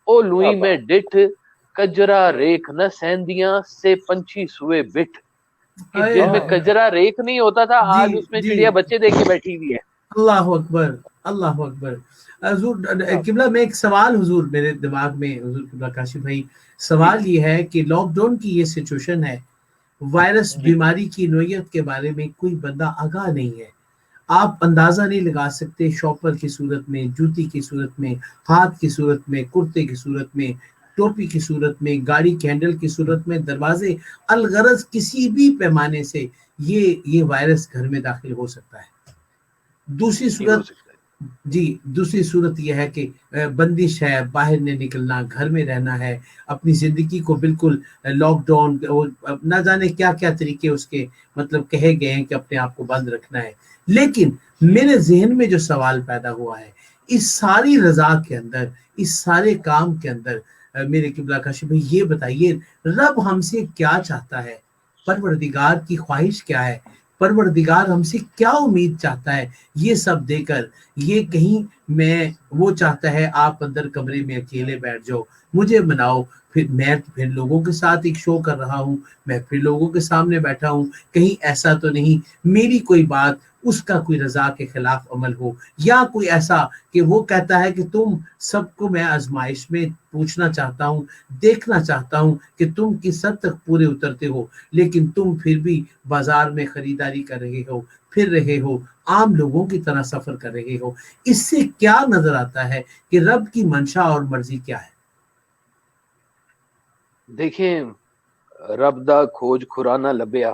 او لوئی میں ڈٹھ، کجرا ریکھ نہ سیندیاں سے پنچھی سوئے بٹھ۔ کہ جن میں کجرا ریکھ نہیں ہوتا تھا آج اس میں چڑیا بچے دیکھ کے بیٹھی ہوئی ہے۔ اللہ اکبر، اللہ اکبر۔ حضور قبلہ میں ایک سوال حضور میرے دماغ میں، حضور قبلہ کاشف بھائی، سوال یہ ہے کہ لاک ڈاؤن کی یہ سچویشن ہے، وائرس بیماری کی نوعیت کے بارے میں کوئی بندہ آگاہ نہیں ہے، آپ اندازہ نہیں لگا سکتے، شاپر کی صورت میں، جوتی کی صورت میں، ہاتھ کی صورت میں، کرتے کی صورت میں، ٹوپی کی صورت میں، گاڑی کے ہینڈل کی صورت میں، دروازے الغرض کسی بھی پیمانے سے یہ وائرس گھر میں داخل ہو سکتا ہے۔ دوسری صورت دوسری صورت یہ ہے کہ بندش ہے، باہر نہیں نکلنا، گھر میں رہنا ہے، اپنی زندگی کو بالکل لاک ڈاؤن، نہ جانے کیا کیا طریقے اس کے مطلب کہے گئے ہیں کہ اپنے آپ کو بند رکھنا ہے۔ لیکن میرے ذہن میں جو سوال پیدا ہوا ہے، اس ساری رضا کے اندر، اس سارے کام کے اندر، میرے قبلہ کاشف بھائی یہ بتائیے رب ہم سے کیا چاہتا ہے، پروردگار کی خواہش کیا ہے، پروردگار ہم سے کیا امید چاہتا ہے؟ یہ سب دے کر یہ کہیں میں وہ چاہتا ہے آپ اندر کمرے میں اکیلے بیٹھ جاؤ، مجھے مناؤ، پھر لوگوں کے ساتھ ایک شو کر رہا ہوں، میں پھر لوگوں کے سامنے بیٹھا ہوں، کہیں ایسا تو نہیں میری کوئی بات اس کا کوئی رضا کے خلاف عمل ہو، یا کوئی ایسا کہ وہ کہتا ہے کہ تم سب کو میں آزمائش میں پوچھنا چاہتا ہوں، دیکھنا چاہتا ہوں کہ تم کس حد تک پورے اترتے ہو، لیکن تم پھر بھی بازار میں خریداری کر رہے ہو، پھر رہے ہو، عام لوگوں کی طرح سفر کر رہے ہو۔ اس سے کیا نظر آتا ہے کہ رب کی منشا اور مرضی کیا ہے؟ دیکھیں، رب دا کھوج کھرانا لبیا،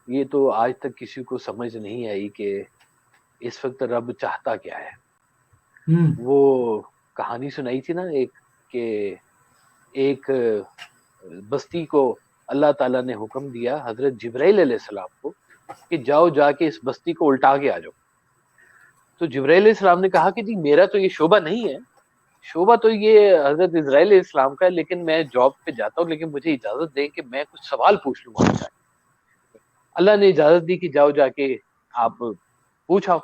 یہ تو آج تک کسی کو سمجھ نہیں آئی کہ اس وقت رب چاہتا کیا ہے۔ وہ کہانی سنائی تھی نا ایک بستی کو اللہ تعالیٰ نے حکم دیا حضرت جبرائیل علیہ السلام کو کہ جاؤ جا کے اس بستی کو الٹا کے آ جاؤ۔ تو جبرائیل علیہ السلام نے کہا کہ جی میرا تو یہ شعبہ نہیں ہے، شعبہ تو یہ حضرت اسرائیل علیہ السلام کا ہے، لیکن میں جاب پہ جاتا ہوں، لیکن مجھے اجازت دیں کہ میں کچھ سوال پوچھ لوں آپ سے۔ اللہ نے اجازت دی کہ جاؤ جا کے آپ پوچھاؤ۔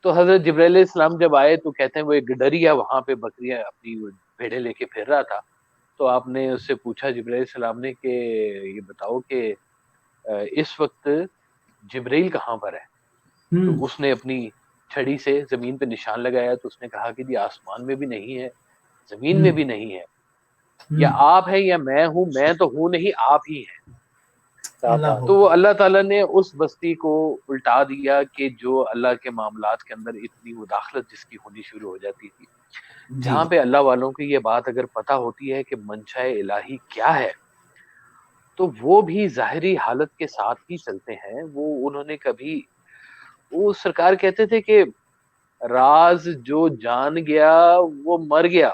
تو حضرت جبرائیل علیہ السلام جب آئے تو کہتے ہیں وہ ایک گڈریا وہاں پہ بکریاں اپنی بھیڑیں لے کے پھر رہا تھا، تو آپ نے اس سے پوچھا جبرائیل علیہ السلام نے کہ یہ بتاؤ کہ اس وقت جبرائیل کہاں پر ہے؟ تو اس نے اپنی چھڑی سے زمین پہ نشان لگایا، تو اس نے کہا کہ جی آسمان میں بھی نہیں ہے، زمین میں بھی نہیں ہے، یا آپ ہیں یا میں ہوں، میں تو ہوں نہیں، آپ ہی ہیں۔ تو اللہ تعالیٰ نے اس بستی کو الٹا دیا کہ جو اللہ کے معاملات کے اندر اتنی مداخلت جس کی ہونی شروع ہو جاتی تھی، جہاں پہ اللہ والوں کو یہ بات اگر پتہ ہوتی ہے کہ منشاء الہی کیا ہے تو وہ بھی ظاہری حالت کے ساتھ ہی چلتے ہیں۔ وہ انہوں نے کبھی، وہ سرکار کہتے تھے کہ راز جو جان گیا وہ مر گیا،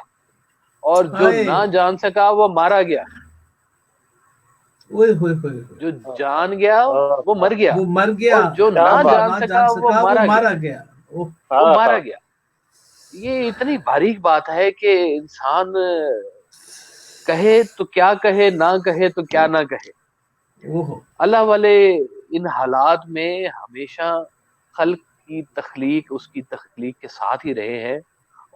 اور جو نہ جان سکا وہ مارا گیا۔ جو جان گیا وہ مر گیا، اور جو نہ جان سکا وہ مارا گیا۔ یہ اتنی باریک بات ہے کہ انسان کہے تو کیا کہے، نہ کہے تو کیا نہ کہے. اللہ والے ان حالات میں ہمیشہ خلق کی تخلیق، اس کی تخلیق کے ساتھ ہی رہے ہیں،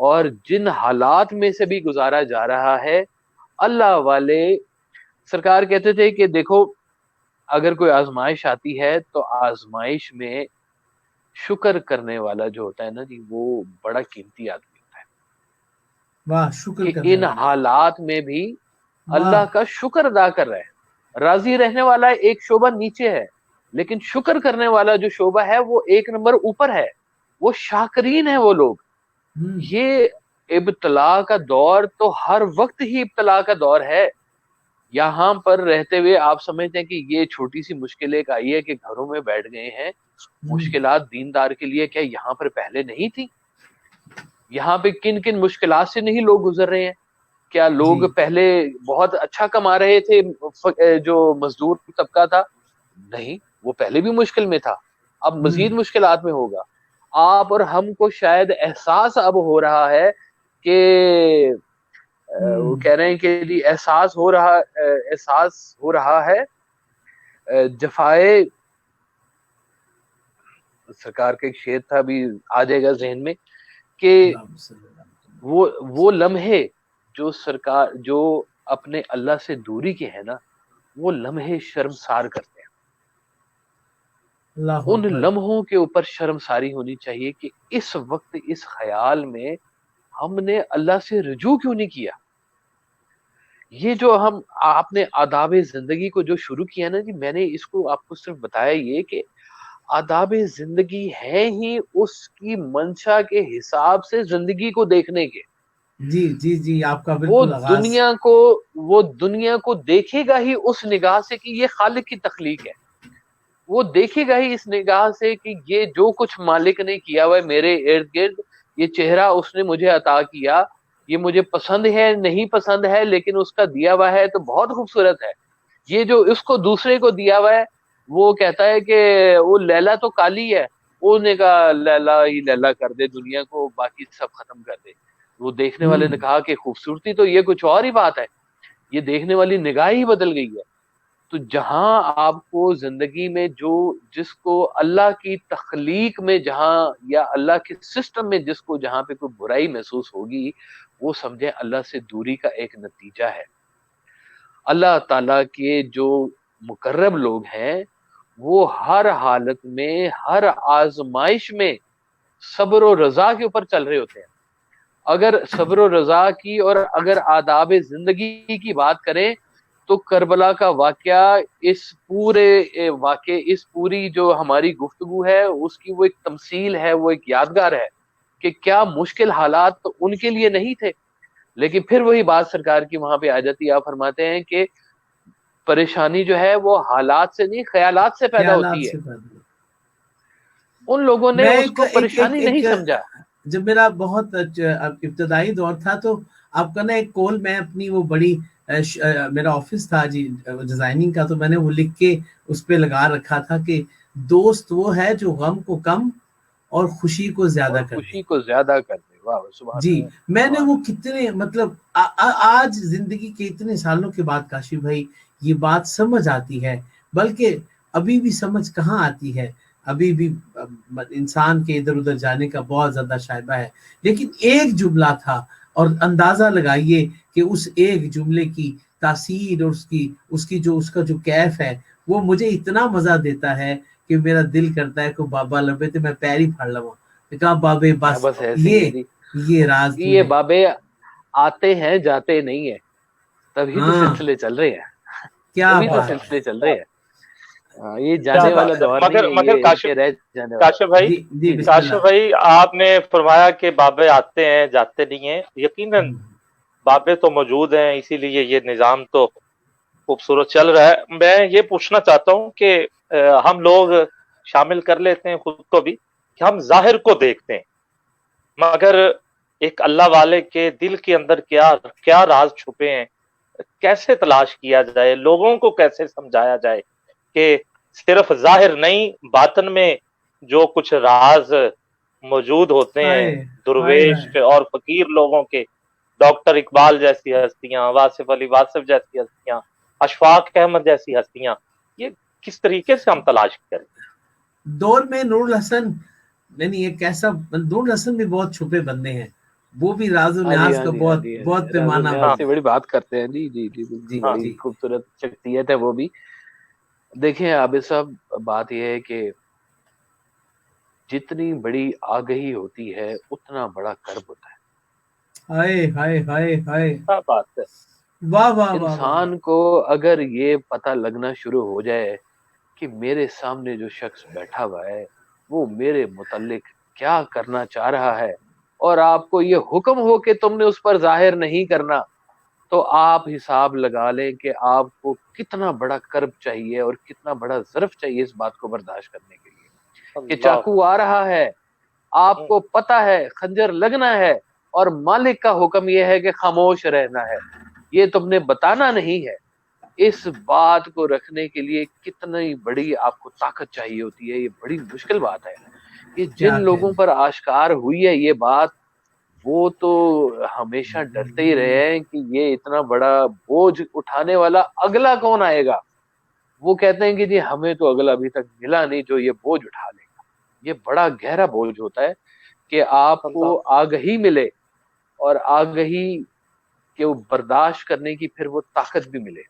اور جن حالات میں سے بھی گزارا جا رہا ہے، اللہ والے سرکار کہتے تھے کہ دیکھو اگر کوئی آزمائش آتی ہے تو آزمائش میں شکر کرنے والا جو ہوتا ہے نا جی، وہ بڑا قیمتی آدمی ہوتا ہے. واہ، شکر کہ ان حالات میں بھی اللہ کا شکر ادا کر رہے ہیں. راضی رہنے والا ایک شعبہ نیچے ہے، لیکن شکر کرنے والا جو شعبہ ہے وہ ایک نمبر اوپر ہے. وہ شاکرین ہیں وہ لوگ. یہ ابتلا کا دور تو ہر وقت ہی ابتلا کا دور ہے. یہاں پر رہتے ہوئے آپ سمجھتے ہیں کہ یہ چھوٹی سی مشکل ایک آئی ہے کہ گھروں میں بیٹھ گئے ہیں. مشکلات دیندار کے لیے کیا یہاں پر پہلے نہیں تھی؟ یہاں پہ کن کن مشکلات سے نہیں لوگ گزر رہے ہیں؟ کیا لوگ پہلے بہت اچھا کما رہے تھے جو مزدور طبقہ تھا؟ نہیں، وہ پہلے بھی مشکل میں تھا، اب مزید مشکلات میں ہوگا. آپ اور ہم کو شاید احساس اب ہو رہا ہے کہ وہ کہہ رہے ہیں کہ جی احساس ہو رہا ہے جفائے. سرکار کا ایک شعر تھا، ابھی آ جائے گا ذہن میں، کہ وہ لمحے جو سرکار جو اپنے اللہ سے دوری کے ہیں نا، وہ لمحے شرمسار کرتے ہیں. ان لمحوں کے اوپر شرمساری ہونی چاہیے کہ اس وقت اس خیال میں ہم نے اللہ سے رجوع کیوں نہیں کیا. یہ جو آپ نے آداب زندگی کو جو شروع کیا نا جی، میں نے اس کو آپ کو صرف بتایا یہ کہ آداب زندگی ہے ہی اس کی منشا کے حساب سے زندگی کو دیکھنے کے. جی جی جی، آپ کا بالکل وہ دنیا کو دیکھے گا ہی اس نگاہ سے کہ یہ خالق کی تخلیق ہے. وہ دیکھے گا ہی اس نگاہ سے کہ یہ جو کچھ مالک نے کیا ہوا ہے میرے ارد گرد، یہ چہرہ اس نے مجھے عطا کیا، یہ مجھے پسند ہے نہیں پسند ہے، لیکن اس کا دیا ہوا ہے تو بہت خوبصورت ہے. یہ جو اس کو دوسرے کو دیا ہوا ہے، وہ کہتا ہے کہ وہ لیلا تو کالی ہے، وہ نے کہا لیلا ہی لیلا کر دے، دنیا کو باقی سب ختم کر دے. وہ دیکھنے والے نے کہا کہ خوبصورتی تو یہ کچھ اور ہی بات ہے، یہ دیکھنے والی نگاہ ہی بدل گئی ہے. تو جہاں آپ کو زندگی میں جس کو اللہ کی تخلیق میں جہاں یا اللہ کے سسٹم میں جس کو جہاں پہ کوئی برائی محسوس ہوگی، وہ سمجھیں اللہ سے دوری کا ایک نتیجہ ہے. اللہ تعالیٰ کے جو مقرب لوگ ہیں وہ ہر حالت میں، ہر آزمائش میں صبر و رضا کے اوپر چل رہے ہوتے ہیں. اگر صبر و رضا کی اور اگر آداب زندگی کی بات کریں تو کربلا کا واقعہ اس پوری جو ہماری گفتگو ہے اس کی وہ ایک تمثیل ہے، وہ ایک یادگار ہے کہ کیا مشکل حالات تو ان کے لیے نہیں تھے، لیکن پھر وہی بات سرکار کی وہاں پہ آ جاتی ہے. آپ فرماتے ہیں کہ پریشانی جو ہے وہ حالات سے نہیں خیالات سے پیدا ہوتی ہے. ان لوگوں نے اس کو پریشانی نہیں سمجھا. جب میرا بہت ابتدائی دور تھا تو آپ کا نا ایک کول میں اپنی وہ بڑی میرا آفس تھا جی ڈیزائننگ کا، تو میں نے وہ لکھ کے اس پہ لگا رکھا تھا کہ دوست وہ ہے جو غم کو کم اور خوشی کو زیادہ کر دے. جی میں نے وہ کتنے مطلب آج زندگی کے اتنے سالوں کے بعد کاشف بھائی یہ بات سمجھ آتی ہے، بلکہ ابھی بھی سمجھ کہاں آتی ہے، ابھی بھی انسان کے ادھر ادھر جانے کا بہت زیادہ شائبہ ہے. لیکن ایک جملہ تھا اور اندازہ لگائیے کہ اس ایک جملے کی تاثیر اور اس کا جو کیف ہے وہ مجھے اتنا مزہ دیتا ہے کہ میرا دل کرتا ہے کہ بابا لبے تو میں پیر ہی پھاڑ لوں. کہا بابے بس یہ راز یہ بابے آتے ہیں جاتے نہیں ہیں، تبھی تو سلسلے چل رہے ہیں. کیا سلسلے چل رہے ہیں. یہ جانے والا دور مگر کاشف بھائی آپ نے فرمایا کہ بابے آتے ہیں جاتے نہیں ہیں. یقیناً بابے تو موجود ہیں، اسی لیے یہ نظام تو خوبصورت چل رہا ہے. میں یہ پوچھنا چاہتا ہوں کہ ہم لوگ شامل کر لیتے ہیں خود کو بھی کہ ہم ظاہر کو دیکھتے ہیں، مگر ایک اللہ والے کے دل کے اندر کیا راز چھپے ہیں، کیسے تلاش کیا جائے، لوگوں کو کیسے سمجھایا جائے کہ صرف ظاہر نہیں، باطن میں جو کچھ راز موجود ہوتے ہیں درویش اور فقیر لوگوں کے، ڈاکٹر اقبال جیسی ہستیاں، واصف علی واصف جیسی ہستیاں، اشفاق احمد جیسی ہستیاں، یہ کس طریقے سے ہم تلاش کریں؟ دور میں نور الحسن یعنی ایک ایسا، نور الحسن بھی بہت چھپے بندے ہیں، وہ بھی راز و نیاز کا بہت پیمانہ سے بڑی بات کرتے ہیں. جی جی جی جی بڑی خوبصورت شخصیت ہے وہ بھی. دیکھیں عابد صاحب، بات یہ ہے کہ جتنی بڑی آگہی ہوتی ہے اتنا بڑا کرب ہوتا ہے. ہائے ہائے ہائے ہائے، کیا بات ہے. واہ واہ واہ. انسان کو اگر یہ پتہ لگنا شروع ہو جائے کہ میرے سامنے جو شخص بیٹھا ہوا ہے وہ میرے متعلق کیا کرنا چاہ رہا ہے، اور آپ کو یہ حکم ہو کہ تم نے اس پر ظاہر نہیں کرنا، تو آپ حساب لگا لیں کہ آپ کو کتنا بڑا کرب چاہیے اور کتنا بڑا ظرف چاہیے اس بات کو برداشت کرنے کے لیے کہ چاقو آ رہا ہے، آپ کو پتہ ہے خنجر لگنا ہے، اور مالک کا حکم یہ ہے کہ خاموش رہنا ہے، یہ تم نے بتانا نہیں ہے. اس بات کو رکھنے کے لیے کتنی بڑی آپ کو طاقت چاہیے ہوتی ہے. یہ بڑی مشکل بات ہے کہ جن لوگوں پر آشکار ہوئی ہے یہ بات، وہ تو ہمیشہ ڈرتے ہی رہے ہیں کہ یہ اتنا بڑا بوجھ اٹھانے والا اگلا کون آئے گا. وہ کہتے ہیں کہ جی ہمیں تو اگلا ابھی تک ملا نہیں جو یہ بوجھ اٹھا لے گا. یہ بڑا گہرا بوجھ ہوتا ہے کہ آپ کو آگہی ملے، اور آگہی کہ وہ برداشت کرنے کی پھر وہ طاقت بھی ملے.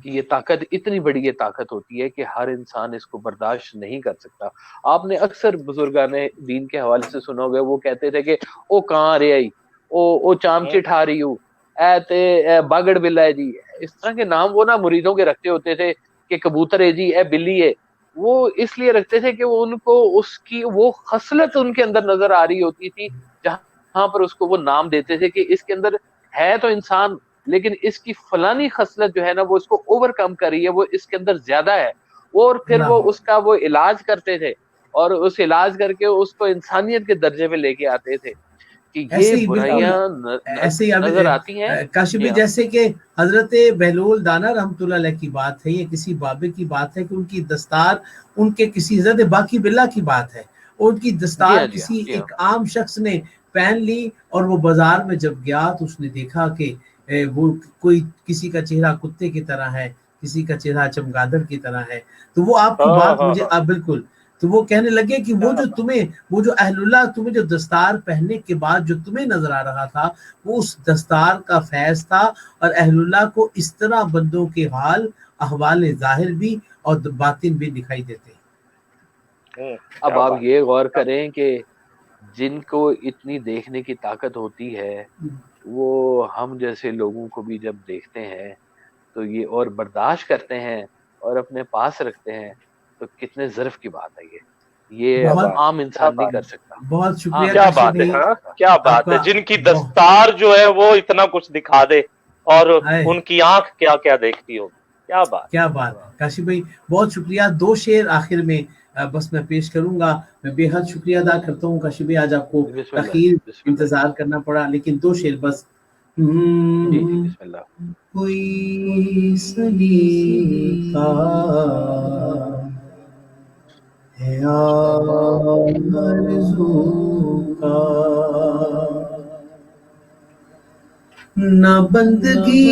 کہ یہ طاقت اتنی بڑی یہ طاقت ہوتی ہے کہ ہر انسان اس کو برداشت نہیں کر سکتا. آپ نے اکثر بزرگان دین کے حوالے سے سنا ہوگا، وہ کہتے تھے کہ او کہاں رے آئی، او چامچی ٹھا رہی ہوں، اے تے باگڑ بلا ہے جی. اس طرح کے نام وہ نا مریدوں کے رکھتے ہوتے تھے کہ کبوتر ہے جی، اے بلی ہے. وہ اس لیے رکھتے تھے کہ وہ ان کو اس کی وہ خصلت ان کے اندر نظر آ رہی ہوتی تھی جہاں پر اس کو وہ نام دیتے تھے کہ اس کے اندر ہے تو انسان، لیکن اس کی فلانی خصلت جو ہے نا وہ اس کو اوور کم کر رہی ہے، وہ اس کے اندر زیادہ ہے. اور پھر وہ اس کا وہ علاج کرتے تھے، اور اس علاج کر کے اس کو انسانیت کے درجے میں لے کے آتے تھے کہ یہ برائیاں نظر آتی ہیں. کاشفی جیسے کہ حضرت بہلول دانا رحمۃ اللہ علیہ کی بات ہے، یہ کسی بابے کی بات ہے کہ ان کی دستار ان کے کسی حضرت باقی باللہ کی بات ہے، ان کی دستار کسی ایک عام شخص نے پہن لی، اور وہ بازار میں جب گیا تو اس نے دیکھا کہ وہ کوئی کسی کا چہرہ کتے کی طرح ہے، کسی کا چہرہ چمگادڑ کی طرح ہے. تو وہ آپ کی بات مجھے بالکل، تو وہ کہنے لگے کہ وہ جو اہل اللہ تمہیں جو دستار پہننے کے بعد جو تمہیں نظر آ رہا تھا وہ اس دستار کا فیض تھا، اور اہل اللہ کو اس طرح بندوں کے حال احوال ظاہر بھی اور باطن بھی دکھائی دیتے ہیں. اب آپ یہ غور کریں کہ جن کو اتنی دیکھنے کی طاقت ہوتی ہے وہ ہم جیسے لوگوں کو بھی جب دیکھتے ہیں تو یہ اور برداشت کرتے ہیں اور اپنے پاس رکھتے ہیں تو کتنے ظرف کی بات ہے. یہ عام انسان نہیں کر سکتا. بہت شکریہ. کیا بات ہے، کیا بات ہے. جن کی دستار جو ہے وہ اتنا کچھ دکھا دے اور ان کی آنکھ کیا کیا دیکھتی ہو. کیا بات، کیا بات. کاشف بھائی بہت شکریہ. 2 شعر آخر میں بس میں پیش کروں گا. میں بے حد شکریہ ادا کرتا ہوں کاشف بھائی، آج آپ کو تاخیر انتظار کرنا پڑا، لیکن 2 شعر بس. کوئی سلیقہ ہے آرزو کا، نہ بندگی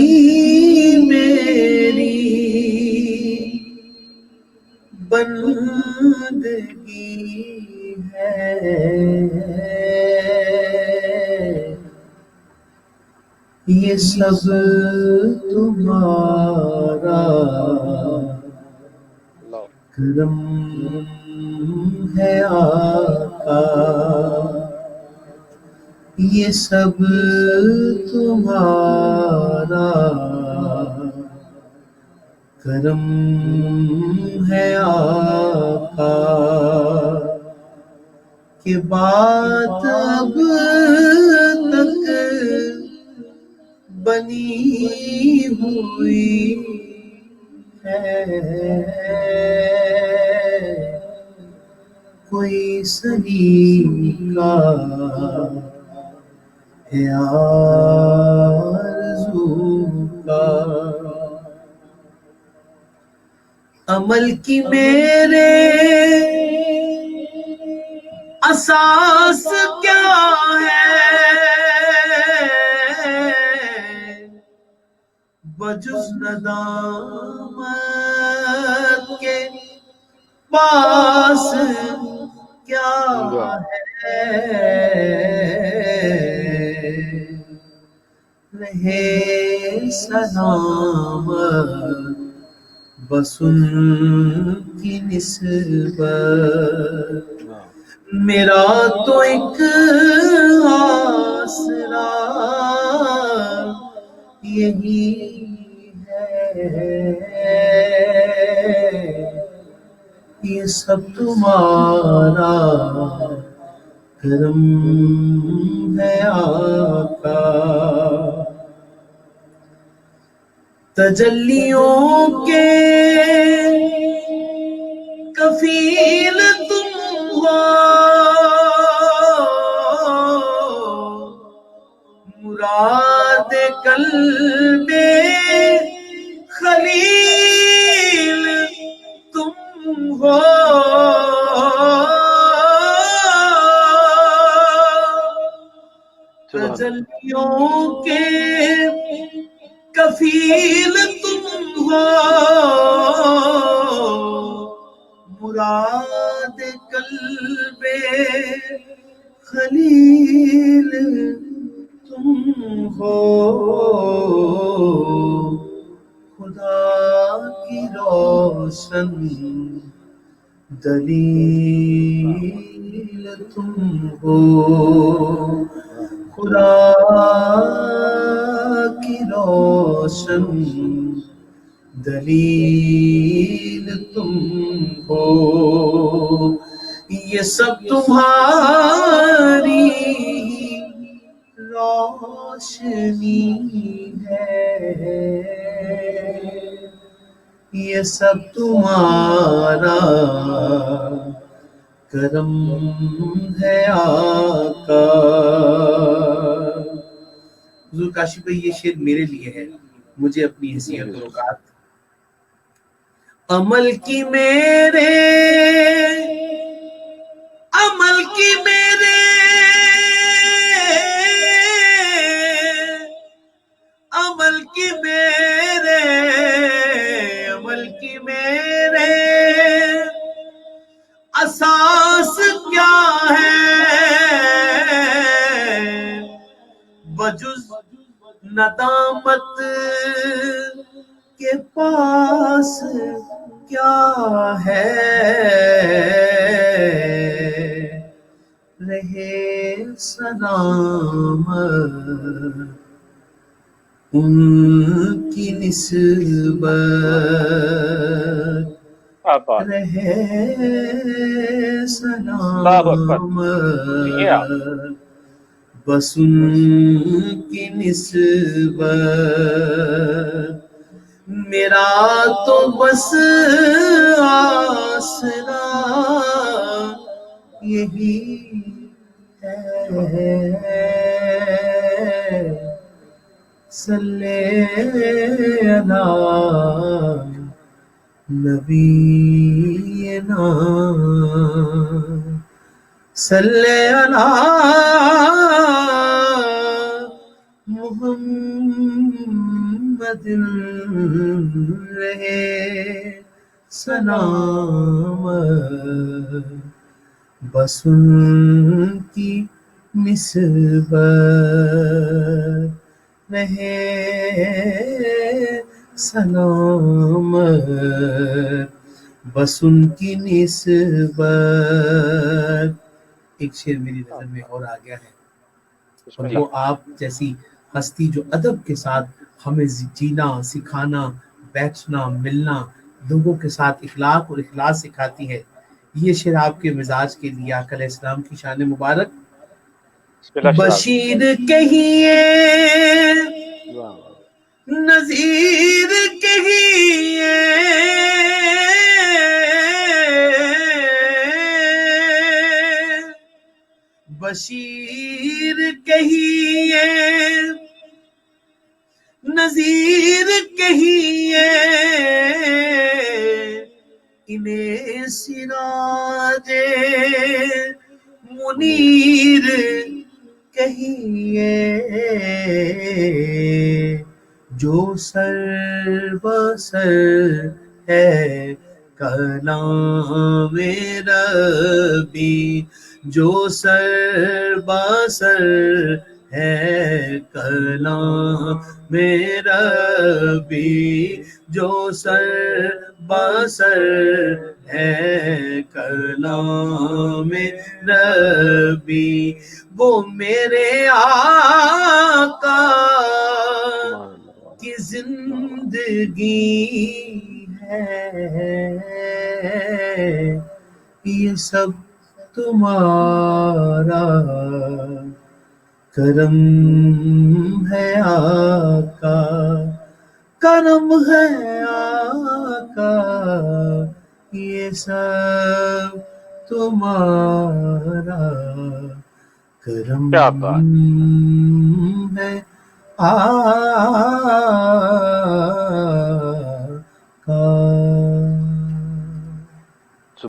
میری بندگی ہے، یہ سب تمہارا کرم ہے آقا، یہ سب تمہارا کرم ہے آقا، کہ بات اب تک بنی ہوئی ہے، کوئی سلیقہ ہے آرزو کا، عمل کی میرے اساس کیا ہے، بجز ندامت کے پاس کیا ہے، رہے سلامت بس ان کی نسبت، میرا تو ایک آسرا یہی ہے، یہ سب تمہارا کرم ہے آقا، تجلیوں کے کفیل تم ہو، مراد قلب خلیل تم ہو، تجلیوں کے کفیل تم ہو، مراد قلب خلیل تم ہو، خدا کی روشن دلیل تم ہو، خدا کی روشن دلیل تم ہو، یہ سب تمہاری روشنی ہے، یہ سب تمہارا کرم ہے آقا۔ حضور کاشف بھائی یہ شعر میرے لیے ہے، مجھے اپنی حیثیت و اوقات، عمل کی میرے عمل کی میرے عمل کی میرے عمل کی میرے اساس کیا ہے، بجز ندامت کے پاس کیا ہے، رہے سلامت ان کی نسبت، رہے سلامت بس ان کی نسبت، میرا تو بس آسرا یہی ہے، صلی علی نبینا صلی علی محمد، رہے سلامت بس ان کی نسبت، رہے سلامت بس ان کی نسبت۔ ایک شعر میری نظر میں اور آ گیا ہے، اور وہ آپ جیسی ہستی جو ادب کے ساتھ ہمیں جینا سکھانا، بیٹھنا ملنا، لوگوں کے ساتھ اخلاق اور اخلاص سکھاتی ہے، یہ شعر آپ کے مزاج کے لیے آقا علیہ السلام کی شان مبارک۔ بشیر کہیے نذیر کہیے بشیر کہیے نذیر کہیے، انہیں سراج منیر کہیے، جو سر بسر ہے کلام ربی، جو سر بسر ہے کلام ربی، جو سر بسر ہے کلام ربی، وہ میرے آقا کی زندگی ہے، یہ سب تمہارا کرم ہے آقا، کرم ہے آقا، یہ سب تمہارا کرم کیا بات ہے آقا۔